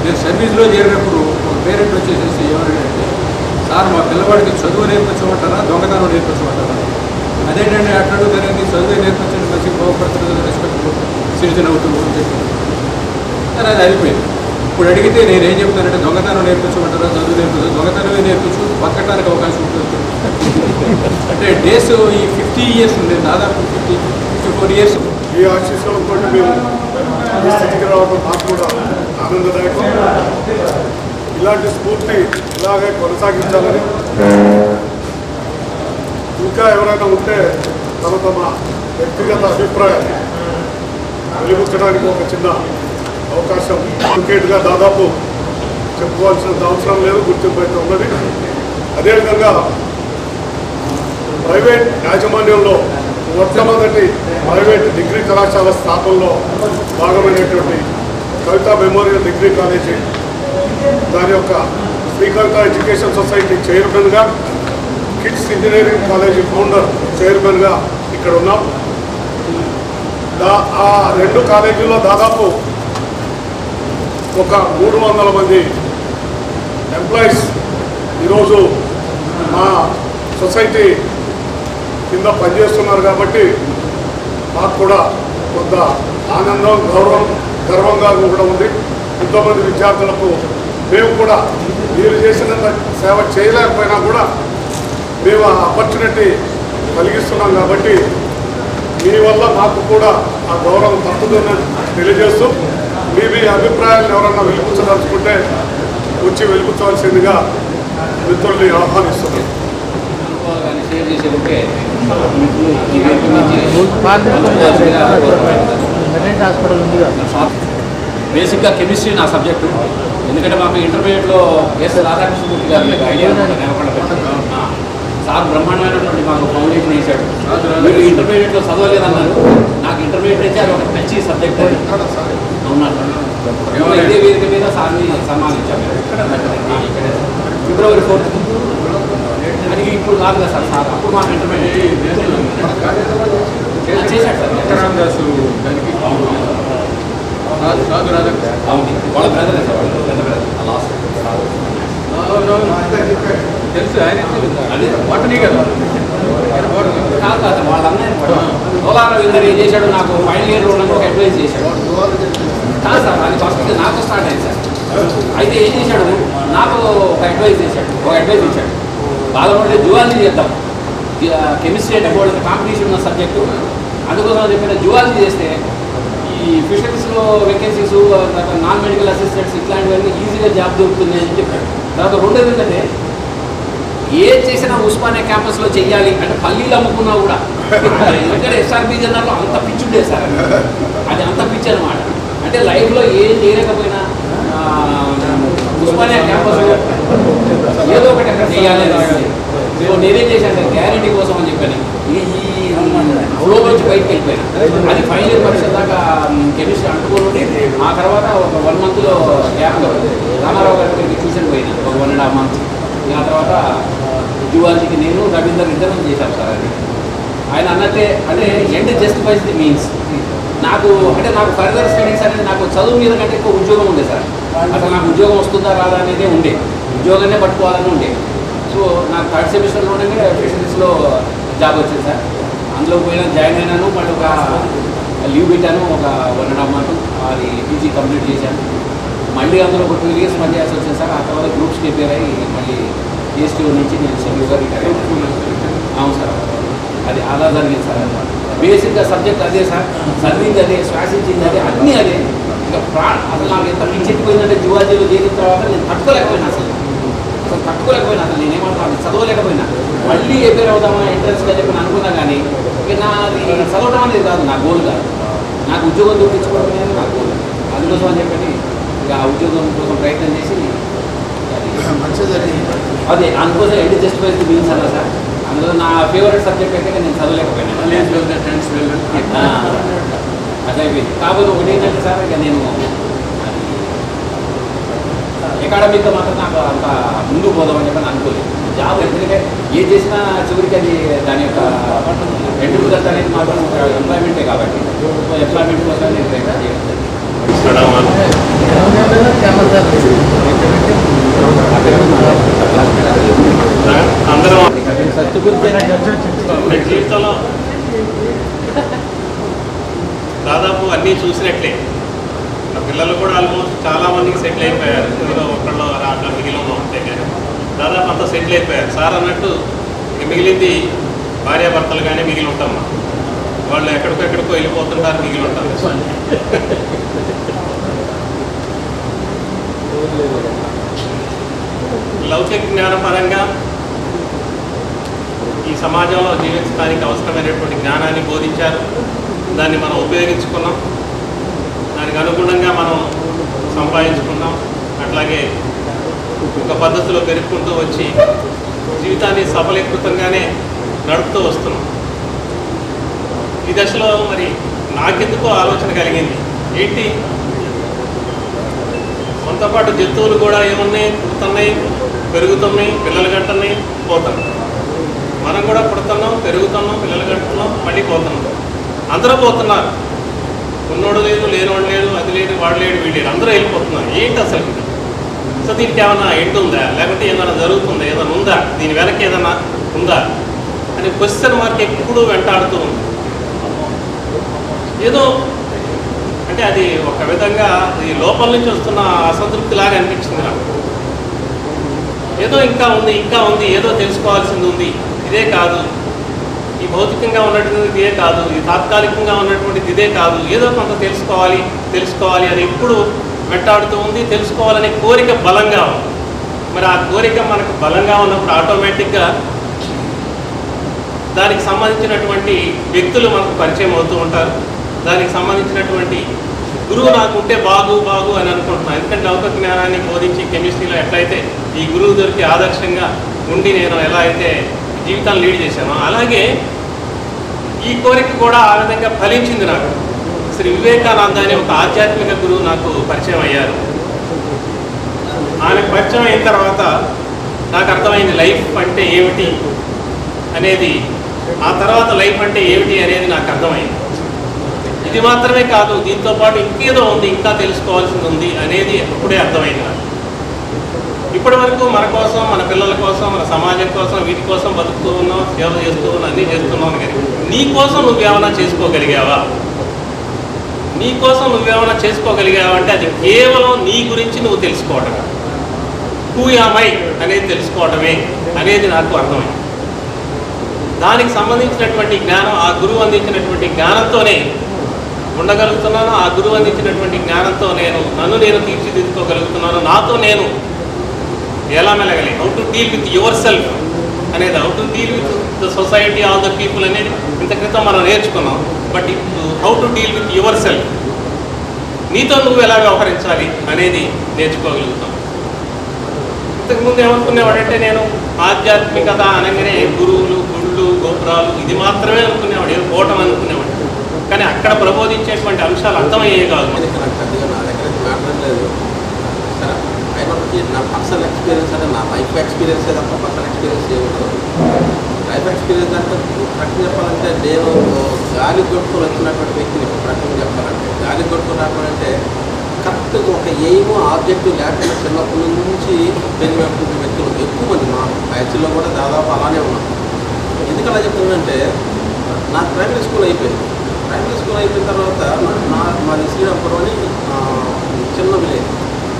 నేను సర్వీస్లో చేరినప్పుడు ఒక పేరెంట్ వచ్చేసేసి ఏమన్నాడంటే, సార్ మా పిల్లవాడికి చదువు నేర్పించమంటారా దొంగతనం నేర్పించమంటారా? అదేంటంటే అట్లా అడుగుతారండి, చదువు నేర్పించండి, మంచిగా బాగుపడుతుంది, రెస్పెక్ట్ సిటిజన్ అవుతుంది అని చెప్పి. సరే అది అయిపోయింది. ఇప్పుడు అడిగితే నేనేం చెప్తానంటే దొంగతనం నేర్పించమంటారా చదువు నేర్పించదు, దొంగతనమే నేర్పించు, బతకడానికి అవకాశం ఉంటుంది. అంటే డేస్ ఈ 50 years ఉంది, దాదాపు 54 years. ఈ ఆశీస్సులతో మేము ఈ స్థితికి రావడం మాకు కూడా ఆనందదాయకం. ఇలాంటి స్ఫూర్తి ఇలాగే కొనసాగించాలని, ఇంకా ఎవరైనా ఉంటే తమ వ్యక్తిగత అభిప్రాయాన్ని వెలిబుచ్చడానికి ఒక చిన్న అవకాశం క్రికెట్గా దాదాపు చెప్పుకోవాల్సినంత అవసరం లేదు, గుర్తింపు అయితే ఉన్నది. అదేవిధంగా ప్రైవేట్ యాజమాన్యంలో మొట్టమొదటి ప్రైవేట్ డిగ్రీ కళాశాల స్థాపనలో భాగమైనటువంటి కవితా మెమోరియల్ డిగ్రీ కాలేజీ, దాని యొక్క శ్రీకవిత ఎడ్యుకేషన్ సొసైటీ చైర్మన్గా, కిడ్స్ ఇంజనీరింగ్ కాలేజీ ఫౌండర్ చైర్మన్గా ఇక్కడ ఉన్నాం. ఆ 2 కాలేజీల్లో దాదాపు ఒక 300 మంది ఎంప్లాయీస్ ఈరోజు మా సొసైటీ కింద పనిచేస్తున్నారు. కాబట్టి మాకు కూడా కొంత ఆనందం, గర్వంగా కూడా ఉంది. ఎంతోమంది విద్యార్థులకు మేము కూడా మీరు చేసినంత సేవ చేయలేకపోయినా కూడా మేము ఆ ఆపర్చునిటీ కలిగిస్తున్నాం కాబట్టి మీ వల్ల మాకు కూడా ఆ గౌరవం తప్పుతుందని తెలియజేస్తూ మీ అభిప్రాయాలను ఎవరన్నా వెలిపించదలుచుకుంటే వచ్చి వెలిపించవలసిందిగా మిత్రుల్ని ఆహ్వానిస్తున్నాం. బేసిక్గా కెమిస్ట్రీ నా సబ్జెక్టు. ఎందుకంటే మాకు ఇంటర్మీడియట్లో ఎస్ రాధాకృష్ణమూర్తి గారు మీకు ఐడియా సార్ బ్రహ్మాండమైనటువంటి మాకు ఫౌండేషన్ వేశాడు. మీరు ఇంటర్మీడియట్లో చదవలేదన్నారు. నాకు ఇంటర్మీడియట్ నుంచి అది ఒక మంచి సబ్జెక్ట్ అది. అవునా ఇదే వేదిక మీద సార్ని సన్మానించాము ఫిబ్రవరి 4th. అది ఇప్పుడు కాదు కదా సార్. సార్ అప్పుడు మాకు ఇంటర్మీడియట్ చేశాడు సార్. రామదాసు దానికి అవును వాళ్ళ బ్రదరే సార్. వాళ్ళు పెద్ద బ్రదర్ లాస్ట్ తెలుసు ఆయన అదే వాటనీ కదా కాదు కాదు వాళ్ళ అన్నయ్య సోలార్ రవీందర్ ఏం చేశాడు, నాకు ఫైనల్ ఇయర్ ఉండగా ఒక అడ్వైస్ చేశాడు. కాదు సార్ అది ఫస్ట్ నాకు స్టార్ట్ అయింది సార్. అయితే ఏం చేశాడు, నాకు ఒక అడ్వైస్ చేశాడు, ఒక అడ్వైస్ ఇచ్చాడు. బాధపడే జువాలజీ చేద్దాం, కెమిస్ట్రీ అంటే బోర్డు కాంపిటీషన్ ఉన్న సబ్జెక్టు, అందుకోసం చెప్పిన జువాలజీ చేస్తే ఈ ఫిషరీస్లో వేకెన్సీస్, నాన్ మెడికల్ అసిస్టెంట్స్ ఇట్లాంటివన్నీ ఈజీగా జాబ్ దొరుకుతుంది అని చెప్పాడు. తర్వాత రెండోది ఏంటంటే ఏ చేసినా ఉస్మానియా క్యాంపస్లో చెయ్యాలి అంటే పల్లీలు అమ్ముకున్నా కూడా ఎందుకంటే ఎస్ఆర్పి జనరల్లో అంత పిచ్చి ఉండేది సార్. అది అంత పిచ్చి అనమాట. అంటే లైఫ్లో ఏం చేయలేకపోయినా ఉస్మానియా క్యాంపస్లో ఏదో ఒకటి అక్కడ చేయాలి అని. సో నేనేం చేశాను గ్యారంటీ కోసం అని చెప్పాను. ఈ ఫ్లో నుంచి బయటకు వెళ్ళిపోయాను. అది ఫైనల్ ఇయర్ పరీక్ష దాకా కెమిస్ట్రీ అంటుకోండి. ఆ తర్వాత ఒక 1 monthలో గ్యాప్లో రామారావు గారికి ట్యూషన్ పోయినా ఒక 1.5 months. ఆ తర్వాత జువాలజీకి నేను రవీందర్ ఇద్దరం చేశాను సార్. అది ఆయన అన్నట్టే అంటే ఎండ్ జస్టిఫైస్ ది మీన్స్. నాకు అంటే నాకు ఫర్దర్ స్టడీస్ అనేది నాకు చదువు మీద కంటే ఎక్కువ ఉద్యోగం ఉండే సార్. అసలు నాకు ఉద్యోగం వస్తుందా రాదా అనేదే ఉండే, ఉద్యోగాన్నే పట్టుకోవాలని ఉండే. సో నాకు 3rd సెమిస్టర్లోనే ఫిషరీస్లో జాబ్ వచ్చింది సార్. అందులో పోయినా జాయిన్ అయినాను. మళ్ళీ ఒక లీవ్ పెట్టాను, ఒక 1.5 month. అది పీజీ కంప్లీట్ చేశాను. మళ్ళీ అందులో ఒక 2 years మళ్ళీ చేయాల్సి వచ్చింది సార్. ఆ తర్వాత గ్రూప్స్ ప్రిపేర్ అయ్యి మళ్ళీ జిఎస్టీఓ నుంచి నేను సెక్యూర్గా రిటైర్ అయ్యాను. అవును సార్, అది అలా జరిగింది సార్. బేసిక్గా సబ్జెక్ట్ అదే సార్, చదివింది అదే, శ్వాసించింది అదే, అన్నీ అదే. ఇంకా అసలు నాకు ఎంత పిచ్చెక్కిపోయిందంటే జువాలజీలో చేసిన తర్వాత నేను తట్టుకోలేకపోయినా అసలు నేనేమంటున్నాను చదవలేకపోయినా. మళ్ళీ ప్రిపేర్ అవుదామా ఎంట్రన్స్గా చెప్పి అనుకున్నా కానీ ఇక నాది చదవడం అనేది కాదు నా గోల్ కాదు. నాకు ఉద్యోగం దొరికించుకోవడం అనేది నా గోల్. అందుకోసం అని చెప్పి ఇక ఆ ఉద్యోగం కోసం ప్రయత్నం చేసి అదే అందుకోసం ఎండ్ జస్టిఫైస్ ది మీన్స్ అలా సార్. అందులో నా ఫేవరెట్ సబ్జెక్ట్ అయితే నేను చదవలేకపోయినా. అట్లా అయిపోయింది. కాకపోతే ఒకటి ఏంటంటే సార్ ఇక నేను అకాడమిక్గా మాత్రం నాకు అంత ముందు పోదామని చెప్పని అనుకోలేదు. జాబ్ ఎందుకంటే ఏ చేసినా చివరికి అది దాని యొక్క ఎండ్ రిజల్ట్ అనేది మాత్రం ఎంప్లాయ్మెంటే కాబట్టి ఎంప్లాయ్మెంట్ కోసం నేను ప్రయత్నం చేయడం. అందరం జీవితంలో దాదాపు అన్నీ చూసినట్లే. నా పిల్లలు కూడా ఆల్మోస్ట్ చాలామందికి సెటిల్ అయిపోయారు. ఇందులో ఒకళ్ళు అట్లా మిగిలిన ఉంటే కానీ దాదాపు అంతా సెటిల్ అయిపోయారు. సార్ అన్నట్టు మిగిలింది భార్యాభర్తలుగానే మిగిలి ఉంటాం. వాళ్ళు ఎక్కడికో వెళ్ళిపోతుంటారు, మిగిలి ఉంటారు. లౌకిక జ్ఞానపరంగా ఈ సమాజంలో జీవించడానికి అవసరమైనటువంటి జ్ఞానాన్ని బోధించారు. దాన్ని మనం ఉపయోగించుకున్నాం, దానికి అనుగుణంగా మనం సంపాదించుకున్నాం. అట్లాగే ఒక పద్ధతిలో పెరుగుకుంటూ వచ్చి జీవితాన్ని సఫలీకృతంగానే నడుపుతూ వస్తున్నాం. ఈ దశలో మరి నాకెందుకో ఆలోచన కలిగింది, ఏంటి మనతో పాటు జంతువులు కూడా ఏమున్నాయి, పుడుతున్నాయి, పెరుగుతున్నాయి, పిల్లలు గంటున్నాయి, పోతున్నాయి. మనం కూడా పుడుతున్నాం, పెరుగుతున్నాం, పిల్లలు గంటున్నాం, మళ్ళీ పోతున్నాం. అందరూ పోతున్నారు. ఉన్నోడు లేదు, లేనివాడు లేదు, అది లేదు, వాడు లేడు, వీడు లేడు, అందరూ వెళ్ళిపోతున్నారు. ఏంటి అసలు? సో దీనికి ఏమైనా ఎండ్ ఉందా, లేకపోతే ఏదైనా జరుగుతుందా, ఏదైనా ఉందా, దీని వెనక ఏదైనా ఉందా అని క్వశ్చన్ మార్క్ ఎప్పుడూ వెంటాడుతూ ఉంది. ఏదో అంటే అది ఒక విధంగా ఈ లోపల నుంచి వస్తున్న అసంతృప్తిలాగా అనిపించింది నాకు. ఏదో ఇంకా ఉంది, ఏదో తెలుసుకోవాల్సింది ఉంది ఇదే కాదు, ఈ భౌతికంగా ఉన్నటువంటిది ఇదే కాదు, ఈ తాత్కాలికంగా ఉన్నటువంటిది ఇదే కాదు, ఏదో కొంత తెలుసుకోవాలి అని ఎప్పుడు వెంటాడుతూ ఉంది. తెలుసుకోవాలనే కోరిక బలంగా ఉంది. మరి ఆ కోరిక మనకు బలంగా ఉన్నప్పుడు ఆటోమేటిక్గా దానికి సంబంధించినటువంటి వ్యక్తులు మనకు పరిచయం అవుతూ ఉంటారు. దానికి సంబంధించినటువంటి గురువు నాకు ఉంటే బాగు అని అనుకుంటున్నాను. ఎందుకంటే లౌకిక జ్ఞానాన్ని బోధించి కెమిస్ట్రీలో ఎట్లయితే ఈ గురువు దొరికి ఆదర్శంగా ఉండి నేను ఎలా అయితే జీవితాన్ని లీడ్ చేశానో, అలాగే ఈ కోరిక కూడా ఆ విధంగా ఫలించింది. నాకు శ్రీ వివేకానంద అనే ఒక ఆధ్యాత్మిక గురువు నాకు పరిచయం అయ్యారు. ఆయన పరిచయం అయిన తర్వాత నాకు అర్థమైంది లైఫ్ అంటే ఏమిటి అనేది. ఆ తర్వాత లైఫ్ అంటే ఏమిటి అనేది నాకు అర్థమైంది. ఇది మాత్రమే కాదు, దీంతో పాటు ఇంకేదో ఉంది, ఇంకా తెలుసుకోవాల్సింది ఉంది అనేది అప్పుడే అర్థమైంది నాకు. ఇప్పటి వరకు మన కోసం, మన పిల్లల కోసం, మన సమాజం కోసం, వీటి కోసం బతుకుతూ ఉన్నాం, సేవ చేస్తూ ఉన్నాం, అన్నీ చేస్తున్నాం. కానీ నీ కోసం నువ్వేమైనా చేసుకోగలిగావా? నీ కోసం నువ్వేమైనా చేసుకోగలిగావా అంటే అది కేవలం నీ గురించి నువ్వు తెలుసుకోవటమే. హూ యామ్ ఐ అనేది తెలుసుకోవటమే అనేది నాకు అర్థమైంది. దానికి సంబంధించినటువంటి జ్ఞానం ఆ గురువు అందించినటువంటి జ్ఞానంతోనే ఉండగలుగుతున్నాను. ఆ గురువు అందించినటువంటి జ్ఞానంతో నన్ను నేను తీర్చిదిద్దుకోగలుగుతున్నాను. నాతో నేను ఎలా మెలగాలి, how to deal with yourself అనేది, how to deal with the society, all the people అనేది ఇంత క్రితం మనం నేర్చుకున్నాం. బట్ ఇప్పుడు how to deal with yourself, నీతో నువ్వు ఎలా వ్యవహరించాలి అనేది నేర్చుకోగలుగుతాం. ఇంతకుముందు ఏమనుకునేవాడంటే నేను ఆధ్యాత్మికత అనగానే గురువులు, గుళ్ళు, గోపురాలు ఇది మాత్రమే అనుకునేవాడు, ఏదో కోటం అనుకునేవాడు. కానీ అక్కడ ప్రబోధించేటువంటి అంశాలు అర్థమయ్యే కాదు. నాకు పెద్దగా నా దగ్గర మాట్లాడలేదు సరే. అయినప్పటికీ నా పర్సనల్ ఎక్స్పీరియన్స్ అంటే నా లైఫ్ ఎక్స్పీరియన్స్ తప్ప పర్సనల్ ఎక్స్పీరియన్స్ ఏముండదు. లైఫ్ ఎక్స్పీరియన్స్ అంటే కరెక్ట్గా చెప్పాలంటే నేను గాలి కొట్టుకొని వచ్చినటువంటి వ్యక్తిని కరెక్ట్గా చెప్పాలంటే, గాలి కొట్టుకొని రావాలంటే కరెక్ట్గా ఒక ఎయిమ్ ఆబ్జెక్టివ్ లేకుండా చిన్నప్పటి నుంచి పెరిగినటువంటి వ్యక్తులు ఎక్కువ మంది మా బ్యాచ్లో కూడా దాదాపు అలానే ఉన్నాం. ఎందుకలా చెప్తున్నానంటే నాకు ప్రైమరీ స్కూల్ అయిపోయింది. ప్రైమరీ స్కూల్ అయిపోయిన తర్వాత మాది శ్రీరాంపురం అని చిన్న విలేజ్.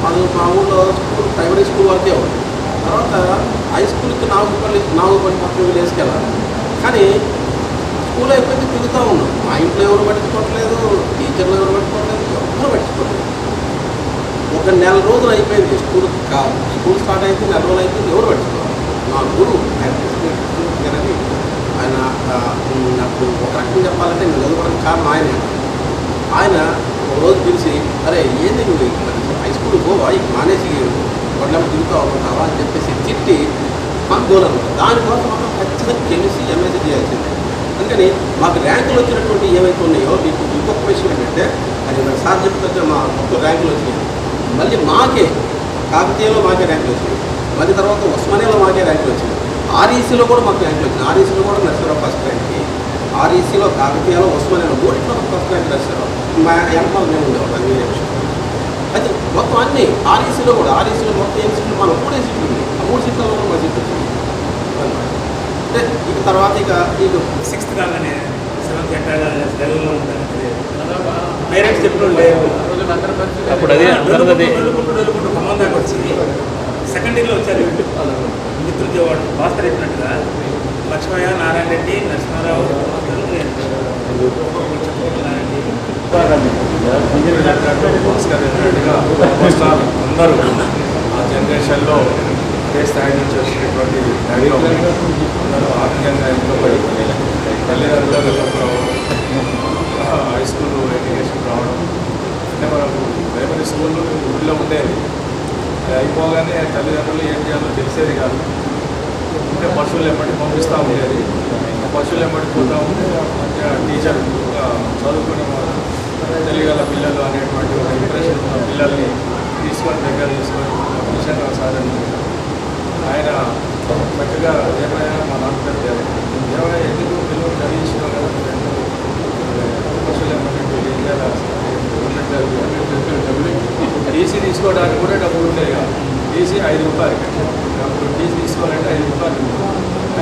అది మా ఊళ్ళో స్కూల్ ప్రైమరీ స్కూల్ వరకే ఉంది. తర్వాత హై స్కూల్కి నాగుపల్లి పక్కన విలేజ్కి వెళ్ళాలి. కానీ స్కూల్ అయిపోయింది, తిరుగుతూ ఉన్నాం. మా ఇంట్లో ఎవరు పట్టించుకోవట్లేదు, టీచర్లు ఎవరు పట్టించుకోవట్లేదు, ఎవరు పట్టించుకోవట్లేదు. ఒక నెల రోజులు అయిపోయింది స్కూల్ స్టార్ట్ అయితే, నెల రోజులు అయిపోయింది, ఎవరు పట్టించుకోవాలి. మా గురువు ఆయన నాకు ఒక రకంగా చెప్పాలంటే నేను చదువుకోవడానికి కారణం ఆయన ఒక రోజు పిలిచి, అరే ఏంది నువ్వు హై స్కూల్కి పోవా, ఇక మానేసి వడ్లమ్మ తిరుగుతూ ఉంటావా అని చెప్పేసి తిట్టి మాకు గోలన్నమాట. దానికోసం మనం ఖచ్చితంగా కెమిస్ట్రీ ఎంఎస్సీ చేయాల్సిందే. అందుకని మాకు ర్యాంకులు వచ్చినటువంటి ఏవైతే ఉన్నాయో మీకు ఇంకొక విషయం ఏంటంటే, అది నాకు సార్ చెప్తుంటే మా మొత్తం ర్యాంకులు వచ్చినాయి. మళ్ళీ మాకే కాకతీయలో మాకే ర్యాంకులు వచ్చినాయి. మళ్ళీ తర్వాత ఉస్మానియాలో మాకే ర్యాంకులు వచ్చినాయి. ఆర్ఈసీలో కూడా మాకు ర్యాంకులు వచ్చినాయి. ఆర్ఈసీలో కూడా నర్సరావు ఫస్ట్ ర్యాంక్కి, ఆర్ఈసీలో కాకతీయలో ఉస్మానియాలో మూడింట్లో ఫస్ట్ ర్యాంక్ నర్సరావు. మా వెనకాల మేము ఉండేవాళ్ళం అన్ని విషయం. అయితే మొత్తం అన్నీ ఆర్ఈసీలో కూడా, ఆర్ఈసీలో మొత్తం 8 సీట్లు, మనం 3 సీట్లు ఉంది. ఆ 3 సీట్లలో కూడా మా సీట్లు వచ్చింది. అంటే ఇక తర్వాత ఇక 6th కాగానే 7th ఎంటర్ తెలుగులో ఉంటాను. పేరెంట్స్ చెప్పడం లేదు. అప్పుడు అదే వెళ్ళుకుంటూ ఖమ్మం దాకా వచ్చి సెకండ్ ఇయర్లో వచ్చారు మిత్రులు భాస్కర్ చెప్పినట్టుగా లక్ష్మయ్య, నారాయణ రెడ్డి, నరసింహారావు, భాస్కర్ చెప్పినట్టుగా ఆల్మోస్ట్ అందరూ ఆ జనరేషన్లో ఒకే స్థాయి నుంచి వచ్చినటువంటి దాంట్లో అందరూ ఆత్మీయంగా ఎంతో పడిపోయారు. తల్లిదండ్రులకు హై స్కూల్ ఎడ్యుకేషన్ రావడం అంటే మనకు ప్రైమరీ స్కూల్ ఊళ్ళో ఉండేది. అది అయిపోగానే తల్లిదండ్రులు ఏం చేయాలో తెలిసేది కాదు. అంటే పశువులు ఎప్పటి పంపిస్తూ ఉండేది. ఆ పశువులు ఎప్పటి పోతూ ఉంటే మంచిగా టీచర్ చదువుకునే తెలియగల పిల్లలు అనేటువంటి ఒక ఇంప్రెషన్ ఉన్న పిల్లల్ని తీసుకొని దగ్గర తీసుకొని విషయంగా సార్ ఆయన చక్కగా ఏమైనా మా నాన్నగారు ఏమైనా ఎందుకు పిల్లలు చదివించడం కదా పశువులు ఏమంటే గవర్నమెంట్ టీసీ తీసుకోవడానికి కూడా డబ్బులు ఉండేవి కాదు. టీసీ 5 రూపాయలకి, అప్పుడు టీసీ తీసుకోవాలంటే 5 రూపాయలు.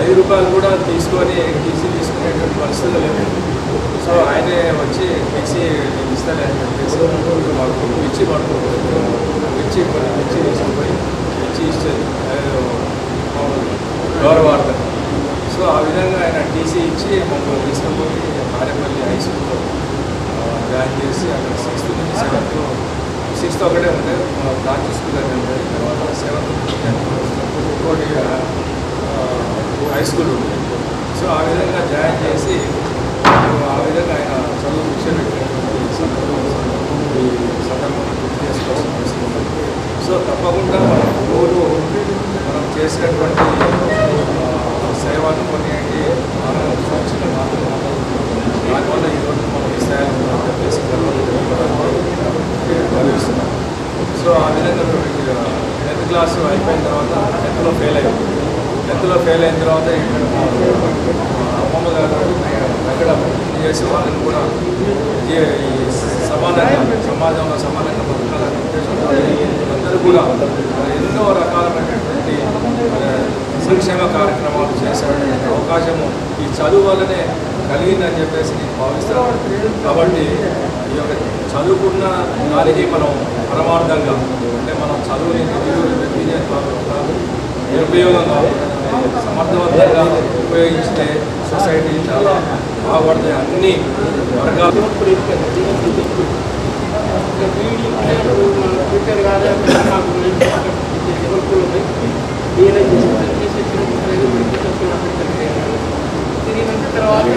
5 రూపాయలు కూడా తీసుకొని టీసీ తీసుకునేటువంటి పరిస్థితులు లేదు. సో ఆయనే వచ్చి టీసీ ఇస్తానని చెప్పేసి మాకు పిచ్చి పడుతుంది. పిచ్చి తీసుకుపోయి పిచ్చి ఇచ్చేది గౌరవార్థం. సో ఆ టీసీ ఇచ్చి మమ్మల్ని తీసుకుపోయి మారేపల్లి హై స్కూల్లో జాయిన్ చేసి అక్కడ 6th నుంచి 7th 6th ఒకటే ఉంటే బ్రాంచ్ స్కూల్ అని ఉంటుంది. తర్వాత 7th 10th ఇంకోటి హై స్కూల్ ఉంటుంది. సో ఆ విధంగా జాయిన్ చేసి ఆ విధంగా ఆయన చదువు విషయం పెట్టినటువంటి సందర్భం గుర్తు చేసుకోవాల్సిన అవసరం ఉంది. సో తప్పకుండా మనం రోజు మనం చేసినటువంటి సేవను కొనియండి మనం వచ్చిన దానివల్ల ఈరోజు మనం ఈ స్థాయిలో మనం చెప్పేసి భావిస్తున్నాం. సో ఆ విధంగా 10th క్లాస్ అయిపోయిన తర్వాత 10th ఫెయిల్ అయ్యాం. 10th ఫెయిల్ అయిన తర్వాత అమ్మమ్మ గారు ఎక్కడ చేసి వాళ్ళని కూడా ఈ సమానంగా సమాజంలో సమానంగా బతకాలనే ఉద్దేశంతో అందరూ కూడా ఎన్నో రకాలైనటువంటి సంక్షేమ కార్యక్రమాలు చేసేటువంటి అవకాశము ఈ చదువు వల్లనే కలిగిందని చెప్పేసి నేను భావిస్తాను. కాబట్టి ఈ యొక్క చదువుకున్న దానికి మనం పరమార్థంగా అంటే మనం చదువుని నిరుపయోగంగా సమర్థవంతంగా ఉపయోగిస్తే సొసైటీ చాలా బాగుపడుతుంది. అన్ని వర్గాలు ట్విట్టర్ కాదు తిరిగిన తర్వాత